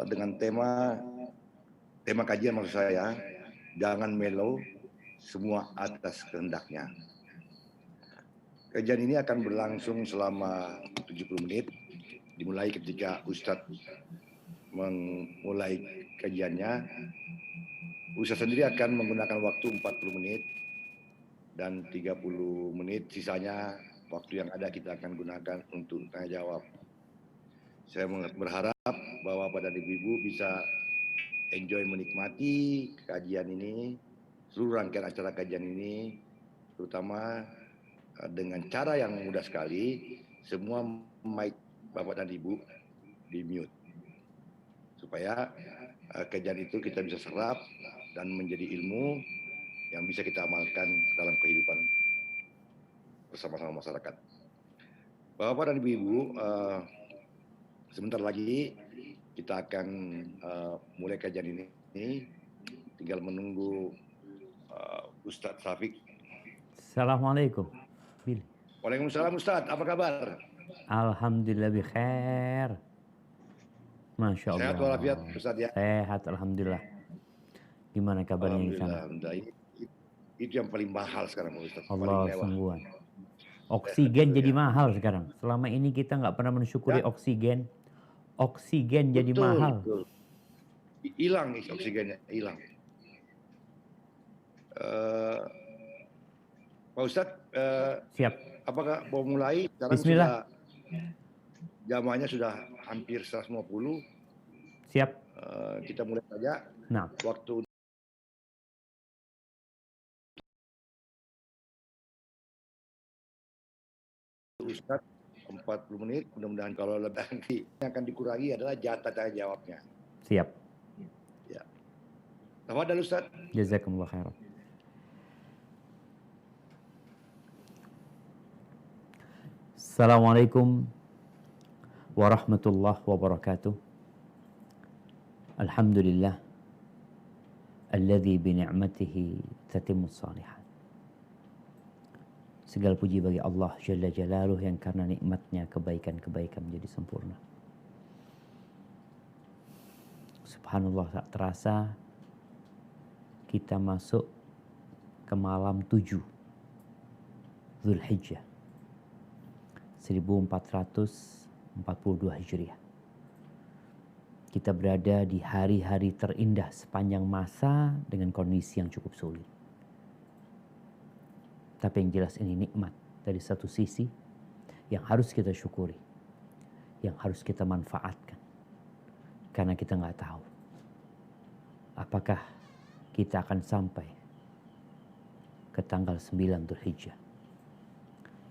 dengan tema kajian maksud saya, jangan melo, semua atas kehendaknya. Kajian ini akan berlangsung selama 70 menit, dimulai ketika Ustadz memulai kajiannya. Ustadz sendiri akan menggunakan waktu 40 menit dan 30 menit sisanya waktu yang ada kita akan gunakan untuk tanya jawab. Saya berharap bahwa pada ibu-ibu bisa enjoy menikmati kajian ini, seluruh rangkaian acara kajian ini, terutama dengan cara yang mudah sekali, semua mic Bapak dan Ibu di mute. Supaya kajian itu kita bisa serap dan menjadi ilmu yang bisa kita amalkan dalam kehidupan bersama-sama masyarakat. Bapak dan Ibu, sebentar lagi kita akan mulai kajian ini. Tinggal menunggu Ustadz Syafiq. Assalamualaikum. Waalaikumsalam Ustadz, apa kabar? Alhamdulillah bikhair. Masya Allah. Sehat walafiat Ustadz ya? Sehat, alhamdulillah. Gimana kabarnya di sana? Alhamdulillah. Itu yang paling mahal sekarang Ustadz. Allah sungguhan. Oksigen jadi mahal sekarang. Selama ini kita nggak pernah mensyukuri oksigen. Oksigen jadi mahal. Betul. Hilang oksigennya, hilang. Pak Ustadz, siap. Apakah mau mulai? Sekarang Bismillah. Jamaahnya sudah hampir 150. Siap. Kita mulai saja. Nah. Waktu Ustadz 40 menit. Mudah-mudahan kalau lebih nanti yang akan dikurangi adalah jatah tanya jawabnya. Siap. Ya. Tafadhal Ustadz. Jazakumullah khairan. Assalamualaikum warahmatullahi wabarakatuh. Alhamdulillah alladzi bi ni'matihi tatimmus shalihat. Segala puji bagi Allah Jalla Jalaluh yang karena nikmatnya kebaikan-kebaikan menjadi sempurna. Subhanallah, tak terasa kita masuk ke malam 7 Dzulhijjah 1442 Hijriah. Kita berada di hari-hari terindah sepanjang masa dengan kondisi yang cukup sulit. Tapi yang jelas ini nikmat dari satu sisi yang harus kita syukuri, yang harus kita manfaatkan. Karena kita nggak tahu apakah kita akan sampai ke tanggal 9 Dzulhijjah,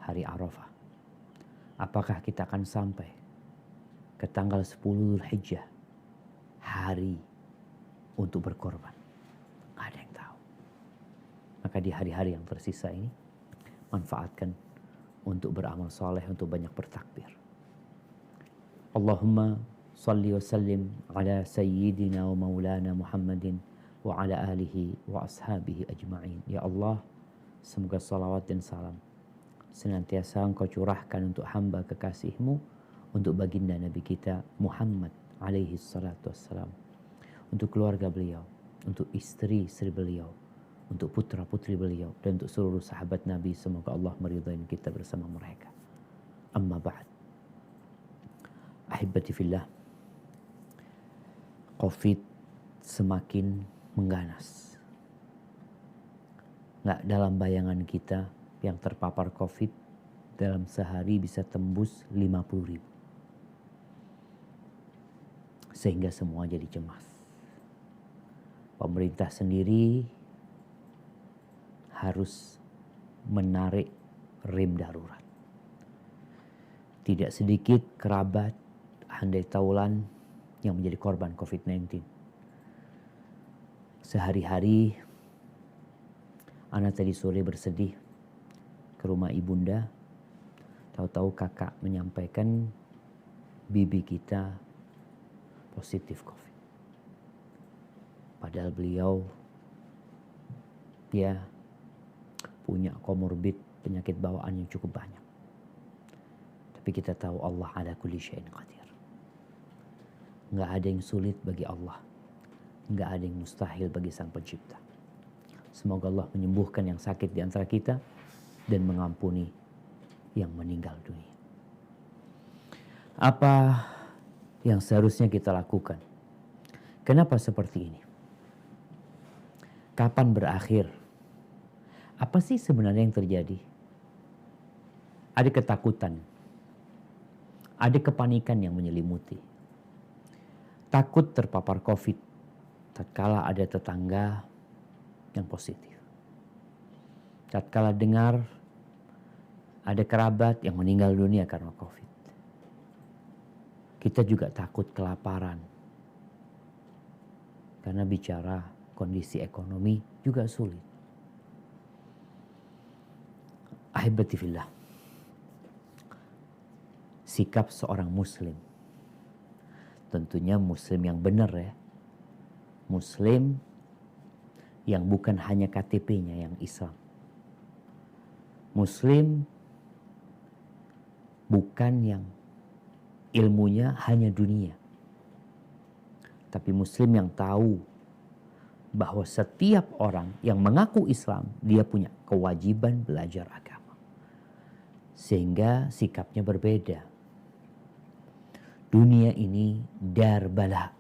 hari Arafah. Apakah kita akan sampai ke tanggal 10 Dzulhijjah, hari untuk berkorban. Nggak ada yang tahu. Maka di hari-hari yang tersisa ini, manfaatkan untuk beramal soleh, untuk banyak bertakbir. Allahumma salli wa sallim ala sayyidina wa maulana Muhammadin wa ala alihi wa ashabihi ajma'in. Ya Allah, semoga salawat dan salam senantiasa Engkau curahkan untuk hamba kekasih-Mu, untuk baginda Nabi kita Muhammad alaihi salatu wassalam, untuk keluarga beliau, untuk istri-istri beliau, untuk putra-putri beliau, dan untuk seluruh sahabat Nabi. Semoga Allah meridhai kita bersama mereka. Amma ba'd. Ahibati fillah, Covid semakin mengganas. Nggak dalam bayangan kita yang terpapar Covid dalam sehari bisa tembus 50.000. Sehingga semua jadi cemas. Pemerintah sendiri harus menarik rem darurat. Tidak sedikit kerabat, handai taulan yang menjadi korban COVID-19. Sehari-hari, anak tadi sore bersedih ke rumah ibunda. Tahu-tahu kakak menyampaikan bibi kita positif COVID. Padahal beliau ya punya komorbid, penyakit bawaan yang cukup banyak. Tapi kita tahu Allah ala kulli syai'in qadir. Nggak ada yang sulit bagi Allah. Nggak ada yang mustahil bagi Sang Pencipta. Semoga Allah menyembuhkan yang sakit di antara kita dan mengampuni yang meninggal dunia. Apa yang seharusnya kita lakukan? Kenapa seperti ini? Kapan berakhir? Apa sih sebenarnya yang terjadi? Ada ketakutan. Ada kepanikan yang menyelimuti. Takut terpapar COVID tatkala ada tetangga yang positif. Tatkala dengar ada kerabat yang meninggal dunia karena COVID. Kita juga takut kelaparan. Karena bicara kondisi ekonomi juga sulit. Ahibati fillah. Sikap seorang muslim. Tentunya muslim yang benar ya. Muslim yang bukan hanya KTP-nya yang Islam. Muslim bukan yang ilmunya hanya dunia. Tapi muslim yang tahu bahwa setiap orang yang mengaku Islam, dia punya kewajiban belajar agama. Sehingga sikapnya berbeda. Dunia ini dar bala.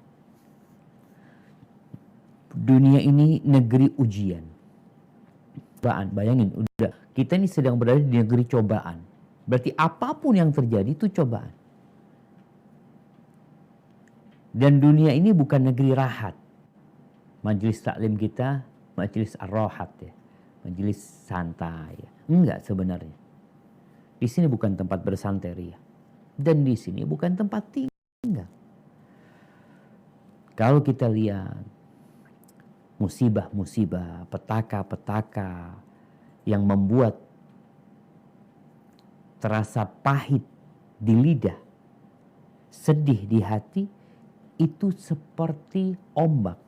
Dunia ini negeri ujian. Cobaan, bayangin, udah kita ini sedang berada di negeri cobaan. Berarti apapun yang terjadi itu cobaan. Dan dunia ini bukan negeri rahat. Majelis taklim kita, majelis ar-rahat ya. Majelis santai ya. Enggak sebenarnya. Di sini bukan tempat bersanteria. Dan di sini bukan tempat tinggal. Kalau kita lihat musibah-musibah, petaka-petaka yang membuat terasa pahit di lidah, sedih di hati, itu seperti ombak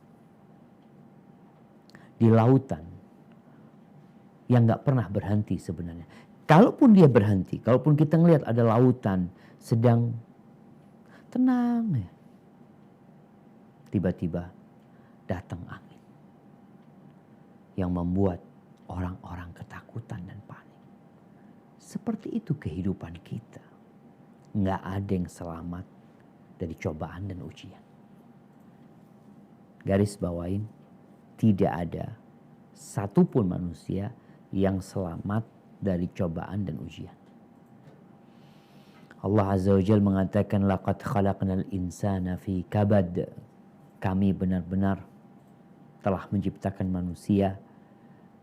di lautan yang gak pernah berhenti sebenarnya. Kalaupun dia berhenti, kalaupun kita ngelihat ada lautan sedang tenang ya, tiba-tiba datang angin yang membuat orang-orang ketakutan dan panik. Seperti itu kehidupan kita. Nggak ada yang selamat dari cobaan dan ujian. Garis bawain, tidak ada satupun manusia yang selamat dari cobaan dan ujian. Allah Azza wa Jalla mengatakan, laqad khalaqnal insana fi kabad. Kami benar-benar telah menciptakan manusia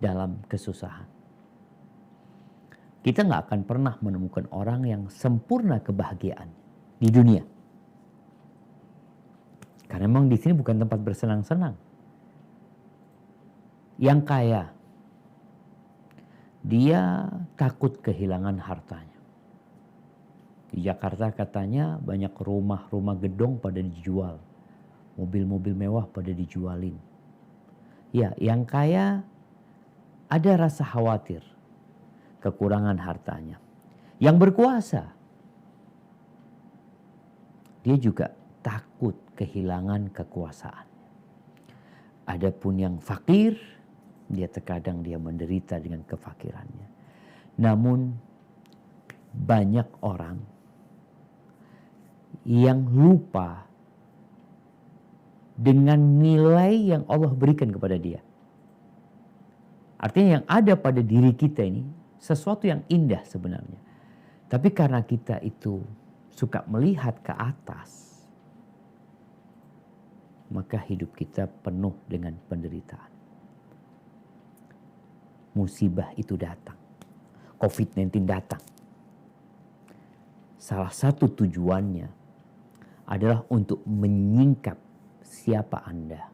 dalam kesusahan. Kita nggak akan pernah menemukan orang yang sempurna kebahagiaan di dunia. Karena memang di sini bukan tempat bersenang-senang. Yang kaya, dia takut kehilangan hartanya. Di Jakarta katanya banyak rumah-rumah gedung pada dijual. Mobil-mobil mewah pada dijualin. Ya, yang kaya ada rasa khawatir kekurangan hartanya. Yang berkuasa, dia juga takut kehilangan kekuasaan. Adapun yang fakir, dia terkadang dia menderita dengan kefakirannya. Namun banyak orang yang lupa dengan nilai yang Allah berikan kepada dia. Artinya yang ada pada diri kita ini sesuatu yang indah sebenarnya. Tapi karena kita itu suka melihat ke atas, maka hidup kita penuh dengan penderitaan. Musibah itu datang. COVID-19 datang. Salah satu tujuannya adalah untuk menyingkap siapa Anda,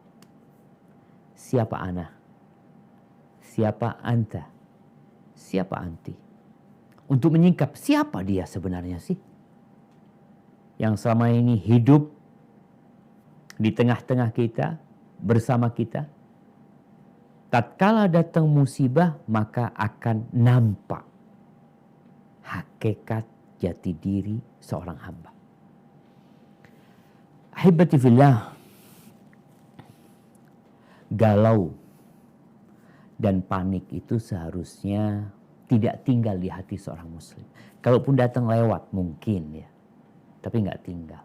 siapa Ana, siapa Anta, siapa Anti. Untuk menyingkap siapa dia sebenarnya sih. Yang selama ini hidup di tengah-tengah kita, bersama kita. Tatkala datang musibah, maka akan nampak hakikat jati diri seorang hamba. Ahibati fillah, galau dan panik itu seharusnya tidak tinggal di hati seorang muslim. Kalaupun datang lewat mungkin ya, tapi nggak tinggal.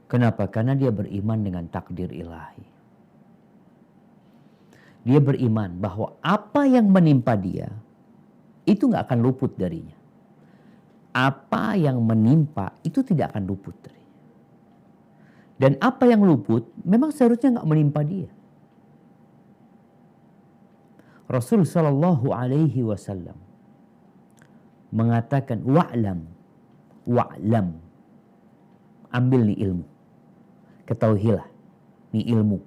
Kenapa? Karena dia beriman dengan takdir ilahi. Dia beriman bahwa apa yang menimpa dia itu nggak akan luput darinya. Apa yang menimpa itu tidak akan luput darinya. Dan apa yang luput memang seharusnya nggak menimpa dia. Rasul Shallallahu Alaihi Wasallam mengatakan wa'lam, ambil nih ilmu, ketahuilah nih ilmu.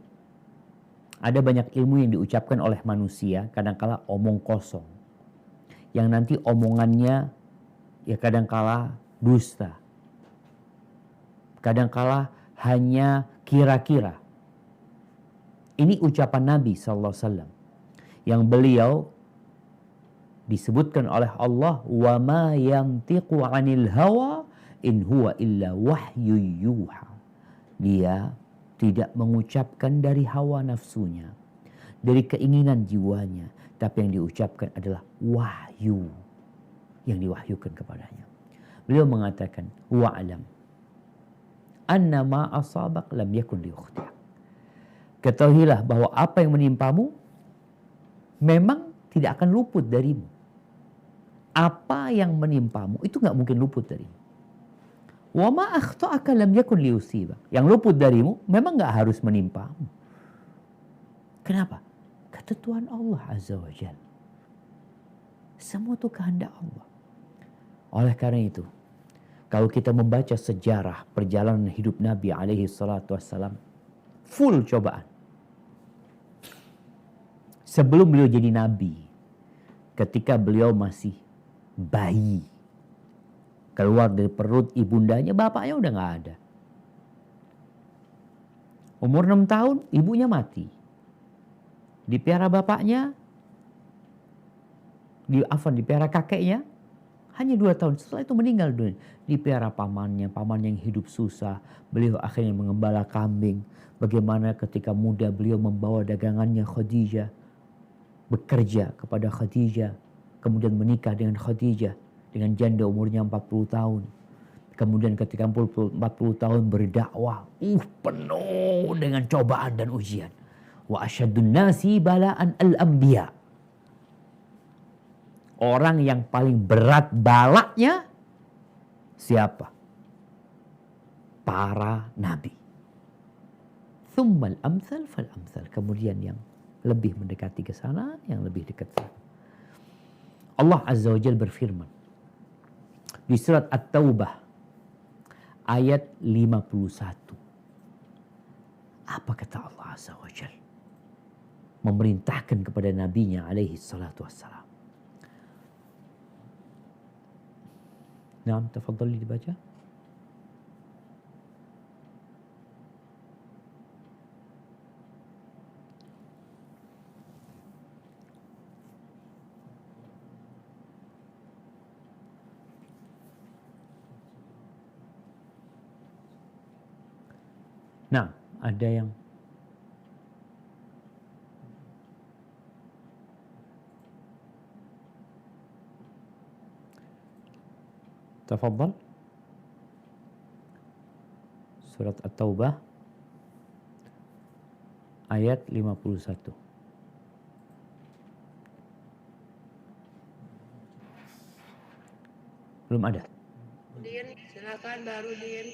Ada banyak ilmu yang diucapkan oleh manusia, kadangkala omong kosong, yang nanti omongannya ya kadangkala dusta, kadangkala hanya kira-kira. Ini ucapan Nabi Sallallahu Alaihi Wasallam yang beliau disebutkan oleh Allah, wa ma yantiqu 'anil hawa in huwa illa wahyu yuha. Dia tidak mengucapkan dari hawa nafsunya, dari keinginan jiwanya, tapi yang diucapkan adalah wahyu yang diwahyukan kepadanya. Beliau mengatakan, wa'lam anna ma asabak lam yakun liyukhti'ak. Ketahuilah bahwa apa yang menimpamu memang tidak akan luput darimu. Apa yang menimpamu itu nggak mungkin luput darimu. Wa ma akhta'aka lam yakun liyusibak. Yang luput darimu memang nggak harus menimpamu. Kenapa? Kata Tuhan Allah Azza wa Jalla. Semua itu kehendak Allah. Oleh karena itu, kalau kita membaca sejarah perjalanan hidup Nabi alaihi salatu wassalam, full cobaan. Sebelum beliau jadi Nabi, ketika beliau masih bayi, keluar dari perut ibundanya, bapaknya udah gak ada. Umur 6 tahun, ibunya mati. Dipelihara bapaknya, dipelihara kakeknya, hanya 2 tahun. Setelah itu meninggal dunia. Dipelihara pamannya yang hidup susah. Beliau akhirnya mengembala kambing. Bagaimana ketika muda beliau membawa dagangannya Khadijah, bekerja kepada Khadijah, kemudian menikah dengan Khadijah, dengan janda umurnya 40 tahun. Kemudian ketika 40 tahun berdakwah, penuh dengan cobaan dan ujian. Wa asyadun nasi bala'an al-anbiya. Orang yang paling berat balaknya siapa? Para nabi. Thummal amsal fal amsal. Kemudian yang lebih mendekati ke sana, yang lebih dekat sana. Allah Azza wa Jalla berfirman di surat At-Taubah ayat 51. Apa kata Allah Azza wa Jalla? Memerintahkan kepada nabinya alaihi salatu wassalam. Naam, tafadhali dibaca. Nah, ada yang tafadhal. Surat At-Taubah ayat 51. Belum ada. Din, silakan baru Din.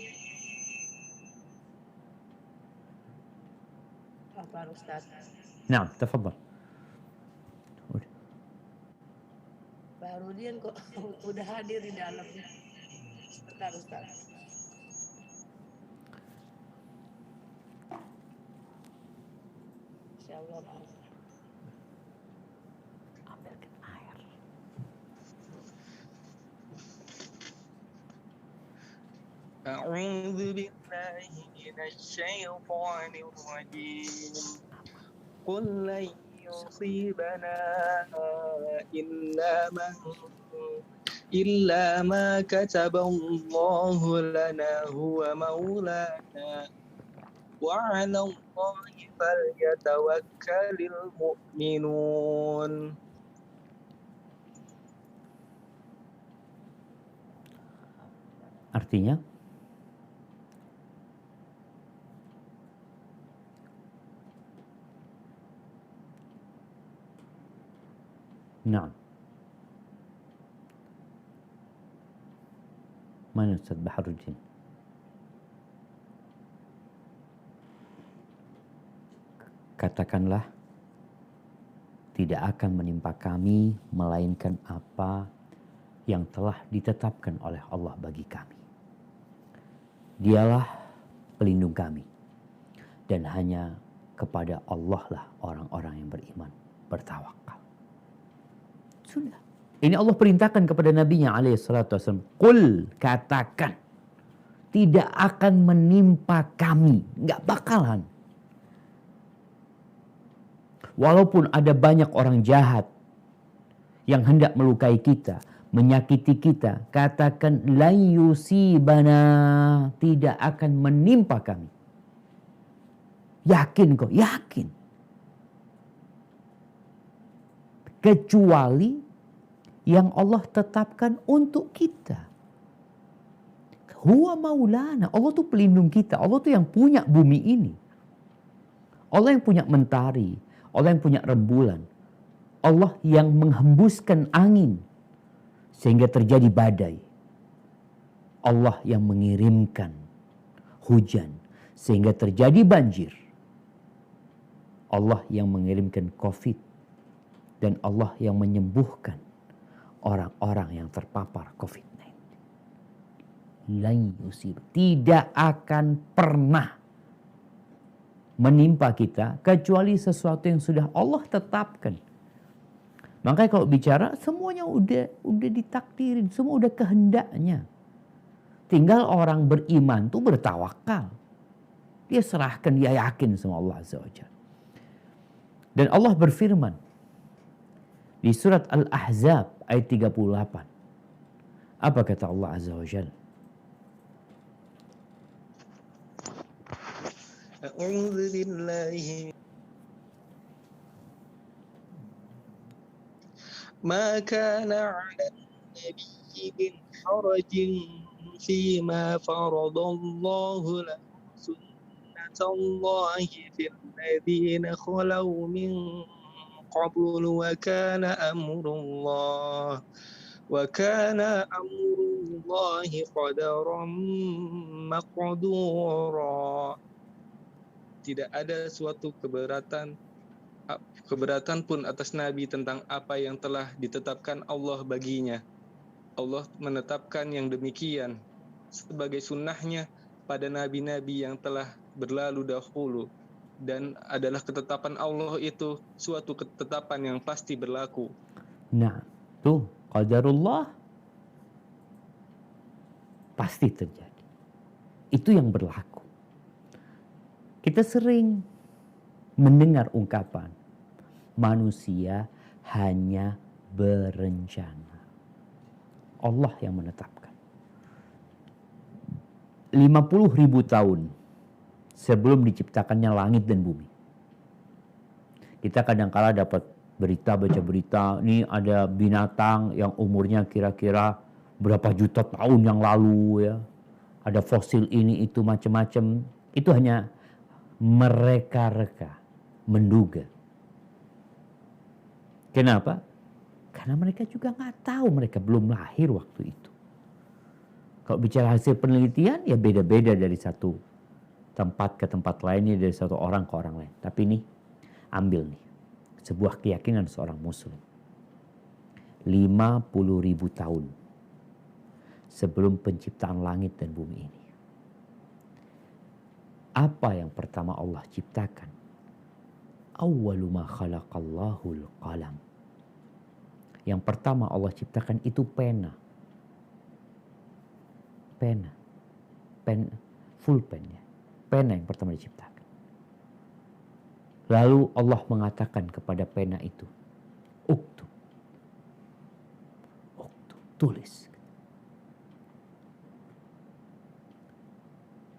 Apa Ustaz? Nah, tafadhal. Baru Din kok udah hadir di dalamnya. Sebentar Ustaz. Insyaallah. Ambilkan air. أعوذ بالله من الشيطان الرجيم قل لن يصيبنا إلا ما إلا ما كتب الله لنا هو مولانا وعلى الله فليتوكل المؤمنون. Artinya, nah, mana Ustaz Baharudin? Katakanlah, tidak akan menimpa kami melainkan apa yang telah ditetapkan oleh Allah bagi kami. Dialah pelindung kami, dan hanya kepada Allah lah orang-orang yang beriman bertawakal. Sudah. Ini Allah perintahkan kepada Nabi-Nya alaihissalam. Qul, katakan, tidak akan menimpa kami. Nggak bakalan. Walaupun ada banyak orang jahat yang hendak melukai kita, menyakiti kita, katakan lan yusibana, tidak akan menimpa kami. Yakin kok? Yakin. Kecuali yang Allah tetapkan untuk kita. Huwa maulana. Allah tuh pelindung kita. Allah tuh yang punya bumi ini. Allah yang punya mentari. Allah yang punya rembulan. Allah yang menghembuskan angin sehingga terjadi badai. Allah yang mengirimkan hujan sehingga terjadi banjir. Allah yang mengirimkan COVID. Dan Allah yang menyembuhkan orang-orang yang terpapar COVID-19. Tidak akan pernah menimpa kita kecuali sesuatu yang sudah Allah tetapkan. Makanya kalau bicara semuanya udah ditakdirin, semua udah kehendaknya. Tinggal orang beriman tuh bertawakal. Dia serahkan, dia yakin sama Allah Azza wa Jalla. Dan Allah berfirman di surat Al-Ahzab ayat 38. Apa kata Allah Azza wa Jalla? A'udzu billahi ma kana 'alan nabiyyi min harajin fima faradallahu lahu sunnatullahi fil ladzina khalaw min qablu wa kana amrullahi qadaran maqdura. Tidak ada suatu keberatan pun atas Nabi tentang apa yang telah ditetapkan Allah baginya. Allah menetapkan yang demikian sebagai sunnahnya pada nabi-nabi yang telah berlalu dahulu. Dan adalah ketetapan Allah itu suatu ketetapan yang pasti berlaku. Nah, tuh qadarullah pasti terjadi. Itu yang berlaku. Kita sering mendengar ungkapan manusia hanya berencana. Allah yang menetapkan. 50.000 tahun sebelum diciptakannya langit dan bumi. Kita kadang-kala dapat baca berita, ini ada binatang yang umurnya kira-kira berapa juta tahun yang lalu ya. Ada fosil ini itu macam-macam. Itu hanya mereka-reka, menduga. Kenapa? Karena mereka juga nggak tahu, mereka belum lahir waktu itu. Kalau bicara hasil penelitian ya beda-beda dari satu tempat ke tempat lainnya, dari satu orang ke orang lain. Tapi ini ambil nih sebuah keyakinan seorang muslim. 50.000 tahun sebelum penciptaan langit dan bumi ini. Apa yang pertama Allah ciptakan? Awwalu ma khalaqallahul qalam. Yang pertama Allah ciptakan itu pena. Pena. Full pen ya. Pena yang pertama diciptakan. Lalu Allah mengatakan kepada pena itu, uktub. tulis.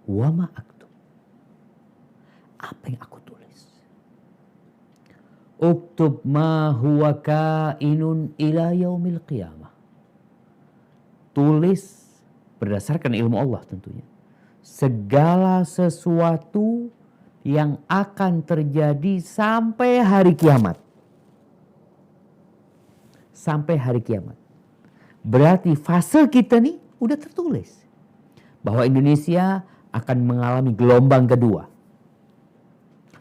Wa ma aktub. Apa yang aku tulis? Uktub ma huwa kainun ila yaumil qiyamah. Tulis berdasarkan ilmu Allah tentunya. Segala sesuatu yang akan terjadi sampai hari kiamat. Sampai hari kiamat. Berarti fase kita nih udah tertulis. Bahwa Indonesia akan mengalami gelombang kedua.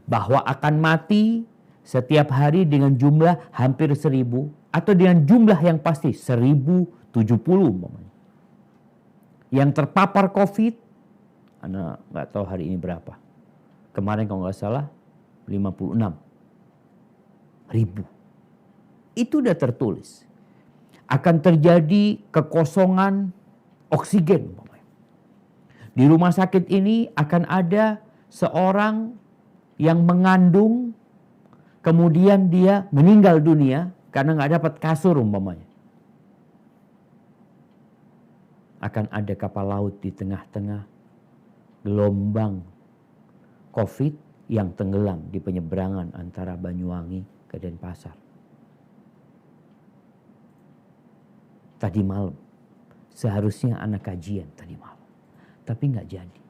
Bahwa akan mati setiap hari dengan jumlah hampir 1.000. Atau dengan jumlah yang pasti 1.070 umpamanya. Yang terpapar COVID, Anda nggak tahu hari ini berapa. Kemarin kalau nggak salah 56.000. Itu udah tertulis. Akan terjadi kekosongan oksigen. Di rumah sakit ini akan ada seorang yang mengandung, kemudian dia meninggal dunia karena nggak dapat kasur umpamanya. Akan ada kapal laut di tengah-tengah gelombang COVID yang tenggelam di penyeberangan antara Banyuwangi ke Denpasar. Tadi malam, seharusnya anak kajian tadi malam. Tapi nggak jadi.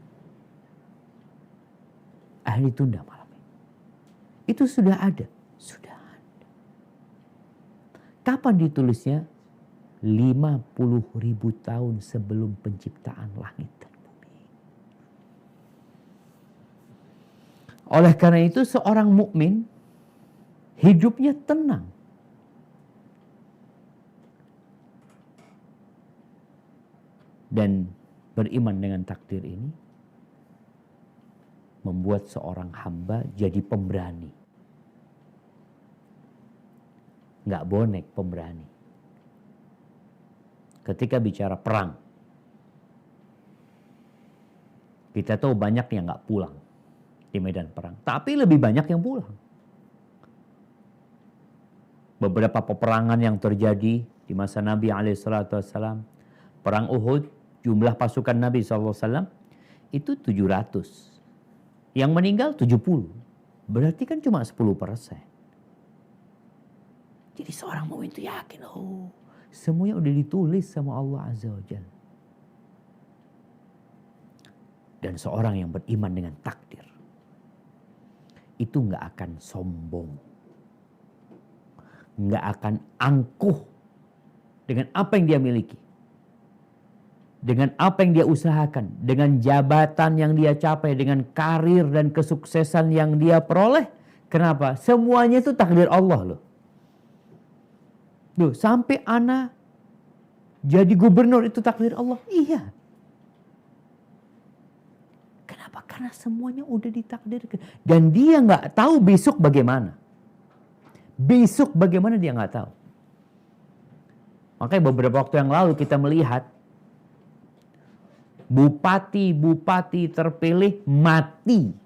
Akhirnya ditunda malam ini. Itu sudah ada. Sudah ada. Kapan ditulisnya? 50.000 tahun sebelum penciptaan langit dan bumi. Oleh karena itu seorang mukmin hidupnya tenang. Dan beriman dengan takdir ini membuat seorang hamba jadi pemberani. Nggak bonek, pemberani. Ketika bicara perang, kita tahu banyak yang nggak pulang di medan perang. Tapi lebih banyak yang pulang. Beberapa peperangan yang terjadi di masa Nabi SAW, perang Uhud, jumlah pasukan Nabi SAW itu 700. Yang meninggal 70. Berarti kan cuma 10%. Jadi seorang mukmin itu yakin, oh semuanya udah ditulis sama Allah Azza wa Jalla. Dan seorang yang beriman dengan takdir itu nggak akan sombong, nggak akan angkuh dengan apa yang dia miliki, dengan apa yang dia usahakan, dengan jabatan yang dia capai, dengan karir dan kesuksesan yang dia peroleh. Kenapa? Semuanya itu takdir Allah loh. Loh, sampai anak jadi gubernur itu takdir Allah. Iya. Kenapa? Karena semuanya udah ditakdirkan. Dan dia nggak tahu besok bagaimana. Besok bagaimana dia nggak tahu. Makanya beberapa waktu yang lalu kita melihat bupati-bupati terpilih mati.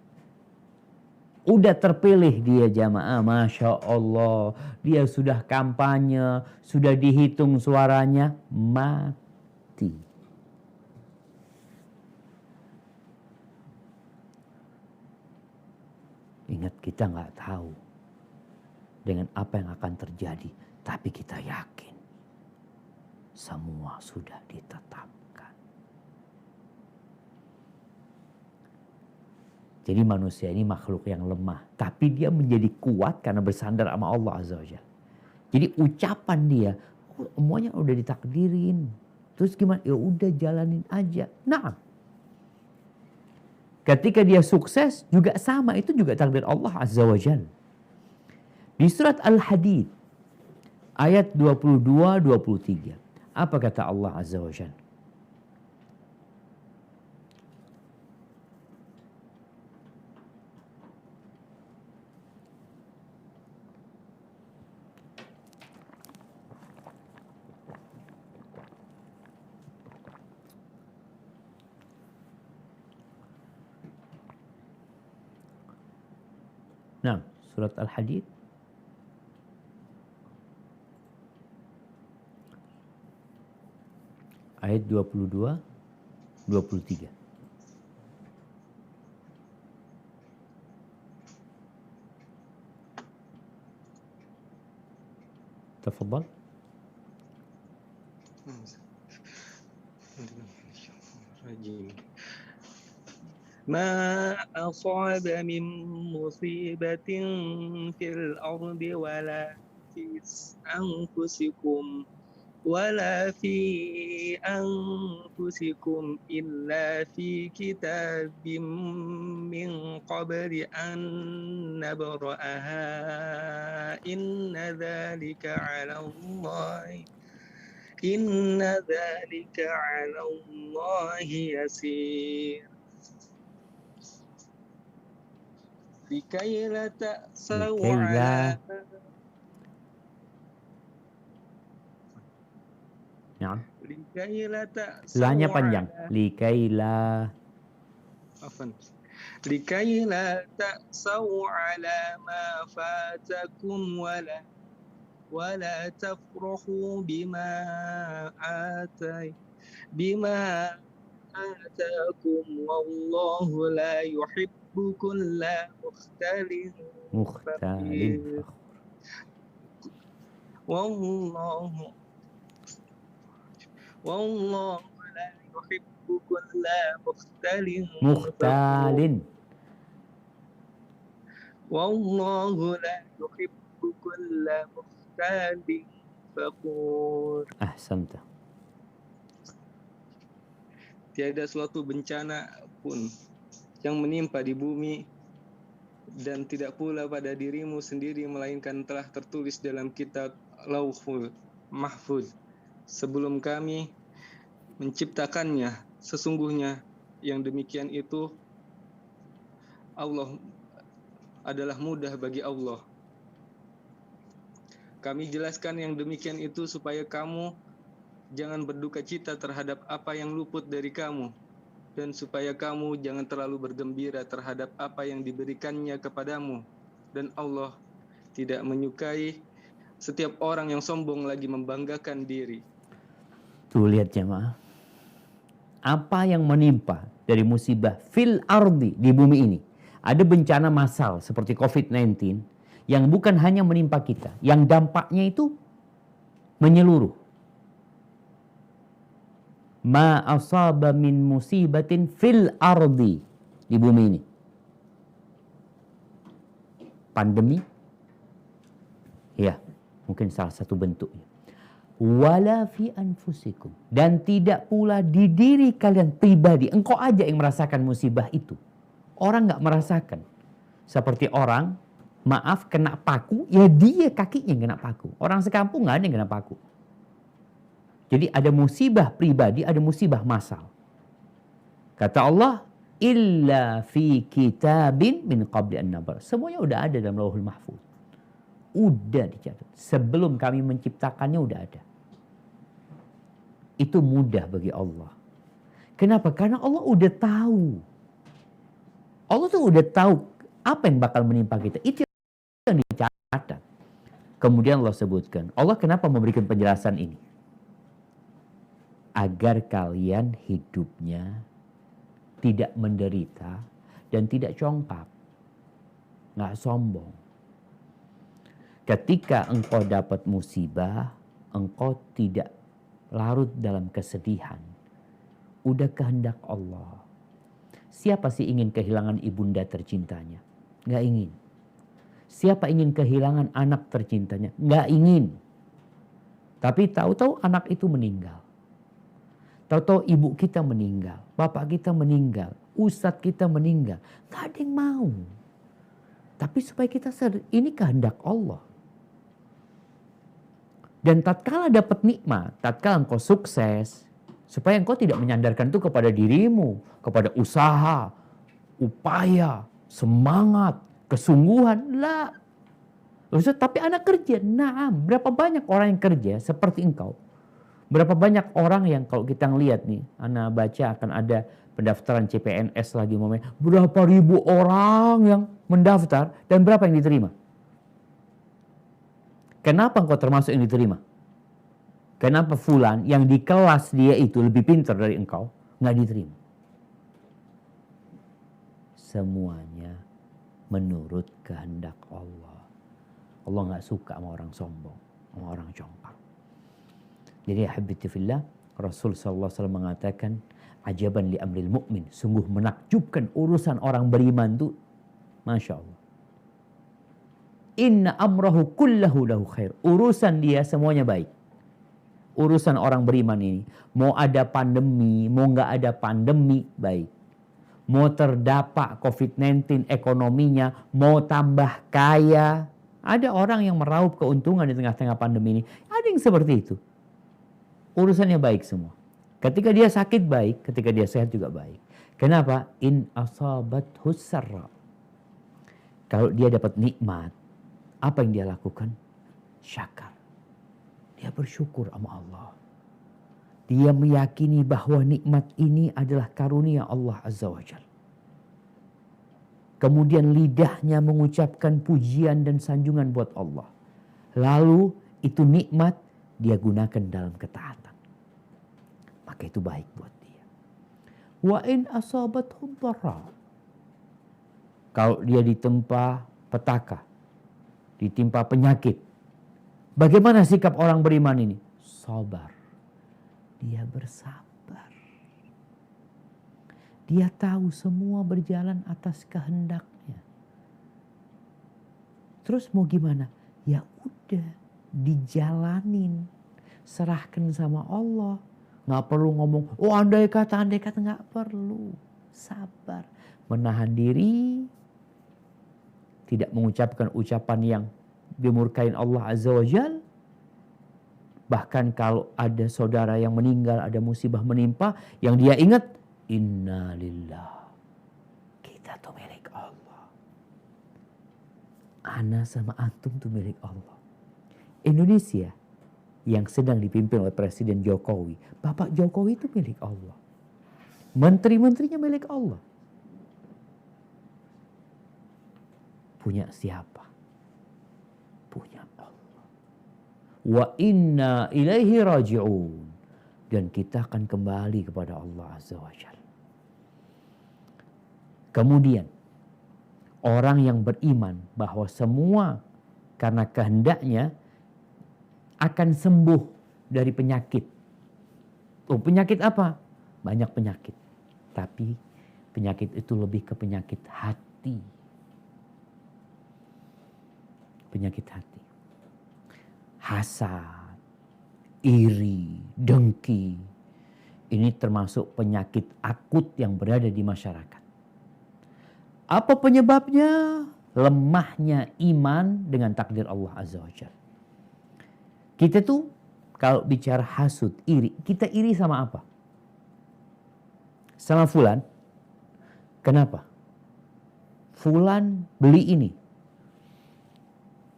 Udah terpilih dia jamaah, Masya Allah. Dia sudah kampanye, sudah dihitung suaranya, mati. Ingat, kita nggak tahu dengan apa yang akan terjadi. Tapi kita yakin semua sudah ditetapkan. Jadi manusia ini makhluk yang lemah. Tapi dia menjadi kuat karena bersandar sama Allah Azza wa Jalla. Jadi ucapan dia, oh, semuanya udah ditakdirin. Terus gimana? Ya udah jalanin aja. Nah, ketika dia sukses juga sama. Itu juga takdir Allah Azza wa Jalla. Di surat Al-Hadid ayat 22-23. Apa kata Allah Azza wa Jalla? Nah, surat Al-Hadid ayat 22, 23. Tafadhal. ما أصاب من مصيبة في الأرض ولا في أنفسكم إلا في كتاب من قبل أن نبرأها إن ذلك على الله يسير لكي لا تأسوا على Naam. لكي لا Lanya تأسوا panjang. Likaila. لكي لا تأسوا على ما فاتكم ولا تفرحوا بما آتاكم والله لا يحب كل مختال Mukhtalin. والله لا يحب كل مختال Mukhtalin. والله لا يحب كل مختال فخور. Ahsanta. Tiada suatu bencana pun yang menimpa di bumi dan tidak pula pada dirimu sendiri melainkan telah tertulis dalam kitab Lauhul Mahfuz sebelum kami menciptakannya. Sesungguhnya yang demikian itu Allah adalah mudah bagi Allah. Kami jelaskan yang demikian itu supaya kamu jangan berduka cita terhadap apa yang luput dari kamu, dan supaya kamu jangan terlalu bergembira terhadap apa yang diberikannya kepadamu. Dan Allah tidak menyukai setiap orang yang sombong lagi membanggakan diri. Tuh lihat jemaah. Apa yang menimpa dari musibah fil ardi di bumi ini. Ada bencana massal seperti COVID-19 yang bukan hanya menimpa kita, yang dampaknya itu menyeluruh. Ma asaba min musibatin fil ardi di bumi ini. Pandemi, ya mungkin salah satu bentuknya. Wala fi anfusikum, dan tidak pula di diri kalian pribadi. Engkau aja yang merasakan musibah itu. Orang nggak merasakan. Seperti orang, maaf, kena paku, ya dia kakinya yang kena paku. Orang sekampung nggak ada yang kena paku. Jadi ada musibah pribadi, ada musibah massal. Kata Allah, illa fi kitabin min qabli an nabar. Semuanya udah ada dalam Lauhul Mahfuz. Udah dicatat. Sebelum kami menciptakannya udah ada. Itu mudah bagi Allah. Kenapa? Karena Allah udah tahu. Allah tuh udah tahu apa yang bakal menimpa kita. Itu yang dicatat. Kemudian Allah sebutkan. Allah kenapa memberikan penjelasan ini? Agar kalian hidupnya tidak menderita dan tidak congkak. Nggak sombong. Ketika engkau dapat musibah, engkau tidak larut dalam kesedihan. Udah kehendak Allah. Siapa sih ingin kehilangan ibunda tercintanya? Nggak ingin. Siapa ingin kehilangan anak tercintanya? Nggak ingin. Tapi tahu-tahu anak itu meninggal. Tahu-tahu ibu kita meninggal. Bapak kita meninggal. Ustadz kita meninggal. Nggak ada yang mau. Tapi supaya kita sadar, ini kehendak Allah. Dan tatkala dapat nikmat, tatkala engkau sukses, supaya engkau tidak menyandarkan itu kepada dirimu, kepada usaha, upaya, semangat, kesungguhan. Lah. Ustaz, tapi anak kerja. Nah, berapa banyak orang yang kerja seperti engkau? Berapa banyak orang yang kalau kita ngelihat nih, anak baca akan ada pendaftaran CPNS lagi momennya. Berapa ribu orang yang mendaftar dan berapa yang diterima? Kenapa engkau termasuk yang diterima? Kenapa fulan yang di kelas dia itu lebih pintar dari engkau nggak diterima? Semuanya menurut kehendak Allah. Allah nggak suka sama orang sombong, sama orang congkak. Jadi habibti fillah, Rasul SAW mengatakan, ajaban li amril mu'min, sungguh menakjubkan urusan orang beriman tuh, Masya Allah. Inna amrahu kullahu lahu khair. Urusan dia semuanya baik. Urusan orang beriman ini, mau ada pandemi, mau nggak ada pandemi, baik. Mau terdampak COVID-19 ekonominya, mau tambah kaya. Ada orang yang meraup keuntungan di tengah-tengah pandemi ini. Ada yang seperti itu. Urusannya baik semua. Ketika dia sakit baik, ketika dia sehat juga baik. Kenapa? In asabathu sarra. Kalau dia dapat nikmat, apa yang dia lakukan? Syakar. Dia bersyukur sama Allah. Dia meyakini bahwa nikmat ini adalah karunia Allah Azza wa Jalla. Kemudian lidahnya mengucapkan pujian dan sanjungan buat Allah. Lalu itu nikmat dia gunakan dalam ketaatan. Maka itu baik buat dia. Wa in asabathu dharra. Kalau dia ditempa petaka, ditimpa penyakit, bagaimana sikap orang beriman ini? Sabar. Dia bersabar. Dia tahu semua berjalan atas kehendaknya. Terus mau gimana? Ya udah, dijalanin. Serahkan sama Allah. Nggak perlu ngomong, oh andai kata, nggak perlu. Sabar. Menahan diri. Tidak mengucapkan ucapan yang dimurkain Allah Azza wa Jal. Bahkan kalau ada saudara yang meninggal, ada musibah menimpa, yang dia ingat, inna lillah. Kita tuh milik Allah. Ana sama antum tuh milik Allah. Indonesia yang sedang dipimpin oleh Presiden Jokowi. Bapak Jokowi itu milik Allah. Menteri-menterinya milik Allah. Punya siapa? Punya Allah. Wa inna ilaihi raji'un. Dan kita akan kembali kepada Allah Azza wa Jalla. Kemudian, orang yang beriman bahwa semua karena kehendaknya akan sembuh dari penyakit. Oh, penyakit apa? Banyak penyakit. Tapi penyakit itu lebih ke penyakit hati. Penyakit hati. Hasad, iri, dengki. Ini termasuk penyakit akut yang berada di masyarakat. Apa penyebabnya? Lemahnya iman dengan takdir Allah Azza wa Jalla. Kita tuh kalau bicara hasud, iri, kita iri sama apa? Sama fulan. Kenapa? Fulan beli ini.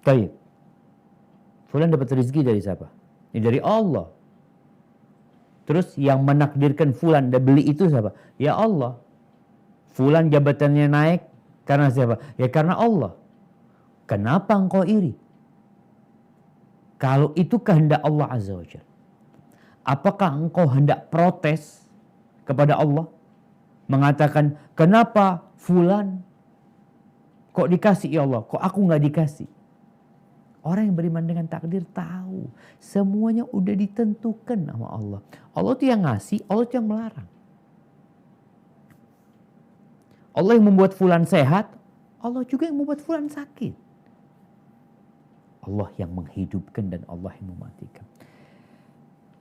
Baik. Fulan dapat rezeki dari siapa? Ya, dari Allah. Terus yang menakdirkan fulan dan beli itu siapa? Ya Allah. Fulan jabatannya naik karena siapa? Ya karena Allah. Kenapa engkau iri? Kalau itu kehendak Allah Azza wa Jalla. Apakah engkau hendak protes kepada Allah? Mengatakan, kenapa fulan kok dikasih ya Allah? Kok aku gak dikasih? Orang yang beriman dengan takdir tahu. Semuanya udah ditentukan sama Allah. Allah itu yang ngasih, Allah itu yang melarang. Allah yang membuat fulan sehat, Allah juga yang membuat fulan sakit. Allah yang menghidupkan dan Allah yang mematikan.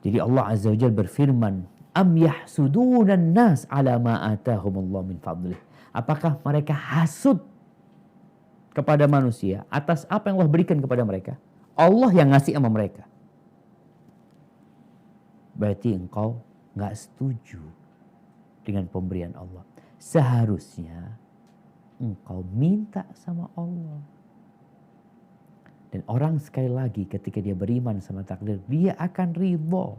Jadi Allah Azza wa Jalla berfirman, am yahsudunan nas ala ma atahumullah min fadlih. Apakah mereka hasud kepada manusia atas apa yang Allah berikan kepada mereka? Allah yang ngasih sama mereka. Berarti engkau gak setuju dengan pemberian Allah. Seharusnya engkau minta sama Allah. Dan orang sekali lagi ketika dia beriman sama takdir, dia akan ridho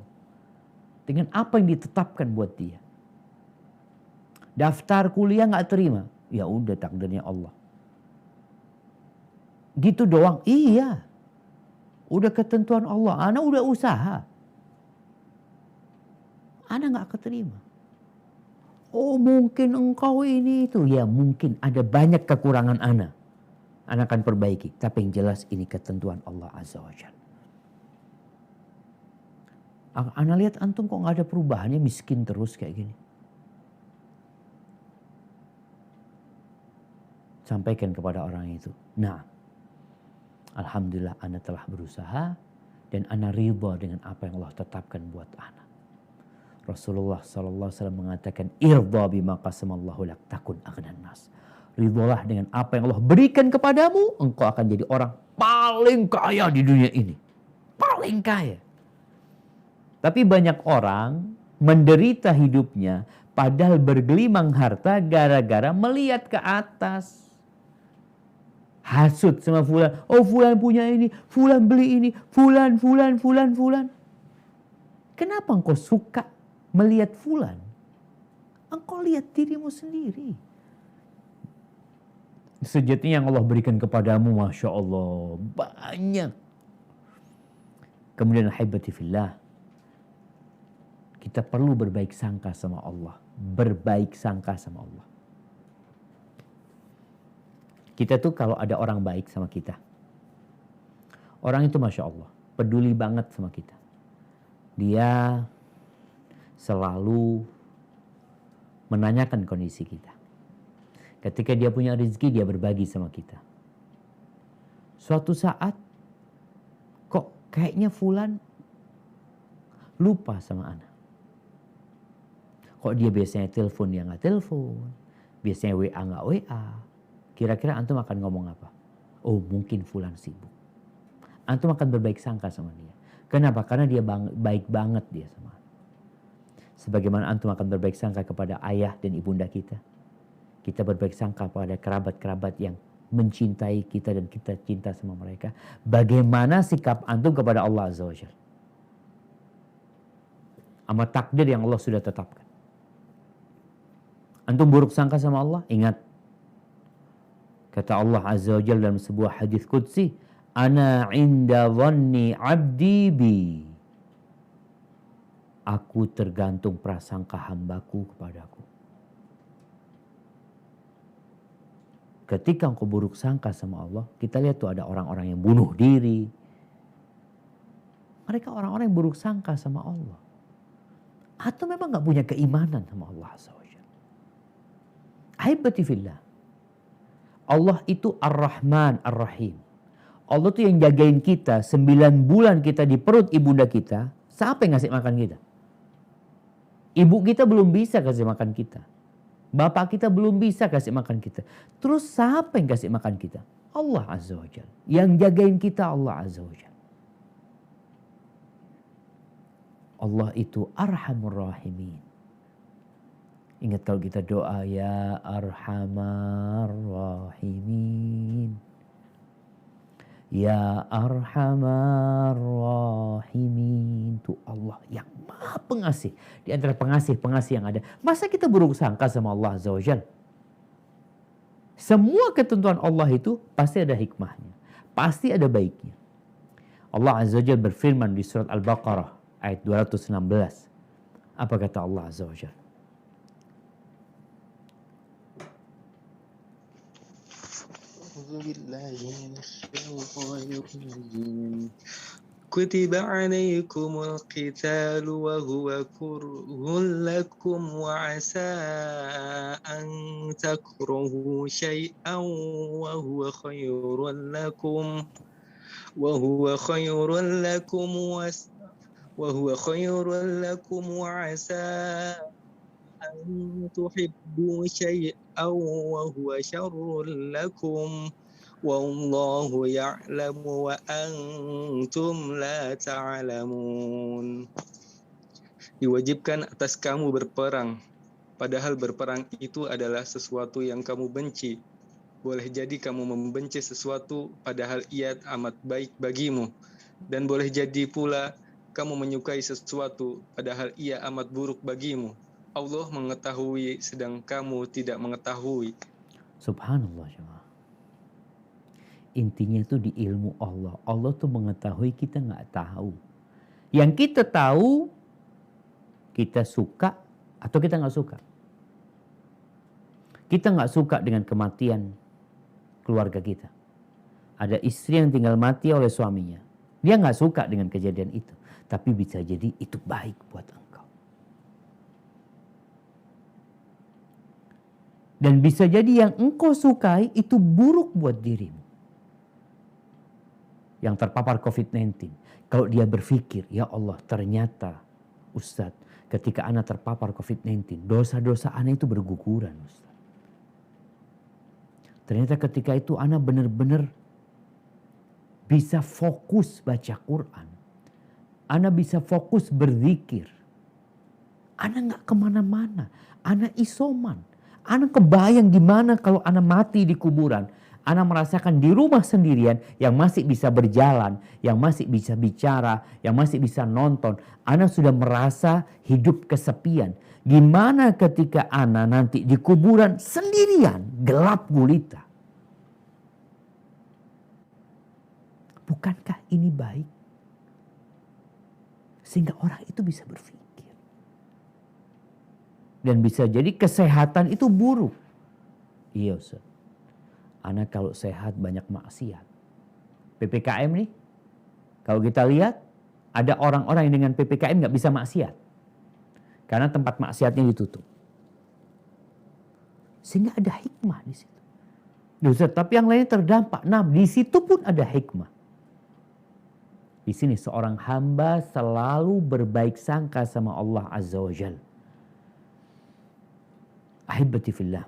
dengan apa yang ditetapkan buat dia. Daftar kuliah gak terima, ya udah takdirnya Allah. Gitu doang? Iya. Udah ketentuan Allah. Ana udah usaha. Ana nggak keterima. Oh mungkin engkau ini itu. Ya mungkin ada banyak kekurangan ana. Ana akan perbaiki. Tapi yang jelas ini ketentuan Allah Azza wa Jalla. Ana lihat antum kok nggak ada perubahannya, miskin terus kayak gini. Sampaikan kepada orang itu. Nah, alhamdulillah ana telah berusaha dan ana ridha dengan apa yang Allah tetapkan buat ana. Rasulullah SAW mengatakan, irda bima qasamallahu lak takun aghnan nas. Ridhalah dengan apa yang Allah berikan kepadamu, engkau akan jadi orang paling kaya di dunia ini. Paling kaya. Tapi banyak orang menderita hidupnya padahal bergelimang harta gara-gara melihat ke atas. Hasut sama fulan. Oh fulan punya ini, fulan beli ini, fulan. Kenapa engkau suka melihat fulan? Engkau lihat dirimu sendiri. Sejatinya yang Allah berikan kepadamu, Masya Allah, banyak. Kemudian haibati fillah, kita perlu berbaik sangka sama Allah. Berbaik sangka sama Allah. Kita tuh kalau ada orang baik sama kita, orang itu Masya Allah peduli banget sama kita. Dia selalu menanyakan kondisi kita. Ketika dia punya rezeki, dia berbagi sama kita. Suatu saat kok kayaknya fulan lupa sama ana. Kok dia biasanya telepon, dia nggak telepon. Biasanya WA nggak WA. Kira-kira antum akan ngomong apa? Oh mungkin fulan sibuk. Antum akan berbaik sangka sama dia. Kenapa? Karena dia baik banget dia sama antum. Sebagaimana antum akan berbaik sangka kepada ayah dan ibunda kita. Kita berbaik sangka pada kerabat-kerabat yang mencintai kita dan kita cinta sama mereka. Bagaimana sikap antum kepada Allah Azza wa Jalla? Sama takdir yang Allah sudah tetapkan. Antum buruk sangka sama Allah, ingat. Kata Allah Azza wa Jalla dalam sebuah hadis qudsi, ana inda dhanni abdi bi. Aku tergantung prasangka hambaku kepadaku. Ketika engkau buruk sangka sama Allah, kita lihat tuh ada orang-orang yang bunuh diri. Mereka orang-orang yang buruk sangka sama Allah. Atau memang gak punya keimanan sama Allah Azza wa Jalla. Ahibati fillah. Allah itu Ar-Rahman Ar-Rahim. Allah tuh yang jagain kita 9 bulan kita di perut ibunda kita. Siapa yang ngasih makan kita? Ibu kita belum bisa kasih makan kita. Bapak kita belum bisa kasih makan kita. Terus siapa yang kasih makan kita? Allah Azza wa Jalla. Yang jagain kita Allah Azza wa Jalla. Allah itu Arhamur Rahimin. Ingat kalau kita doa, ya Arhamar Rahimin. Ya Arhamar Rahimin. Itu Allah yang maha pengasih. Di antara pengasih-pengasih yang ada. Masa kita buruk sangka sama Allah Azza wa Jalla? Semua ketentuan Allah itu pasti ada hikmahnya. Pasti ada baiknya. Allah Azza wa Jalla berfirman di surat Al-Baqarah ayat 216. Apa kata Allah Azza wa Jalla? كتب عليكم القتال وهو كره لكم وعسى أن تكرهوا شيئا وهو خير لكم وعسى أن تحبوا شيئا وهو شر لكم والله يعلم وأنتم لا تعلمون. Diwajibkan atas kamu berperang, padahal berperang itu adalah sesuatu yang kamu benci. Boleh jadi kamu membenci sesuatu padahal ia amat baik bagimu. Dan boleh jadi pula kamu menyukai sesuatu padahal ia amat buruk bagimu. Allah mengetahui sedang kamu tidak mengetahui. Subhanallah jemaah. Intinya itu di ilmu Allah. Allah tuh mengetahui, kita nggak tahu. Yang kita tahu, Kita suka atau kita nggak suka. Kita nggak suka dengan kematian keluarga kita. Ada istri yang tinggal mati oleh suaminya. Dia nggak suka dengan kejadian itu. Tapi bisa jadi itu baik buat engkau. Dan bisa jadi yang engkau sukai itu buruk buat dirimu. Yang terpapar COVID-19. Kalau dia berpikir, ya Allah ternyata Ustadz, ketika anak terpapar COVID-19, dosa-dosa anak itu berguguran Ustadz. Ternyata ketika itu anak benar-benar bisa fokus baca Quran. Anak bisa fokus berzikir. Anak gak kemana-mana. Anak isoman. Anak kebayang gimana kalau anak mati di kuburan. Anak merasakan di rumah sendirian yang masih bisa berjalan, yang masih bisa bicara, yang masih bisa nonton. Anak sudah merasa hidup kesepian. Gimana ketika anak nanti di kuburan sendirian, gelap gulita. Bukankah ini baik? Sehingga orang itu bisa berpikir. Dan bisa jadi kesehatan itu buruk. Iya Ustaz. Anak kalau sehat banyak maksiat. PPKM nih, kalau kita lihat ada orang-orang yang dengan PPKM gak bisa maksiat. Karena tempat maksiatnya ditutup. Sehingga ada hikmah di situ. Ustaz, tapi yang lainnya terdampak. Nah, di situ pun ada hikmah. Di sini seorang hamba selalu berbaik sangka sama Allah Azza wa Jal. Ahibati fillah.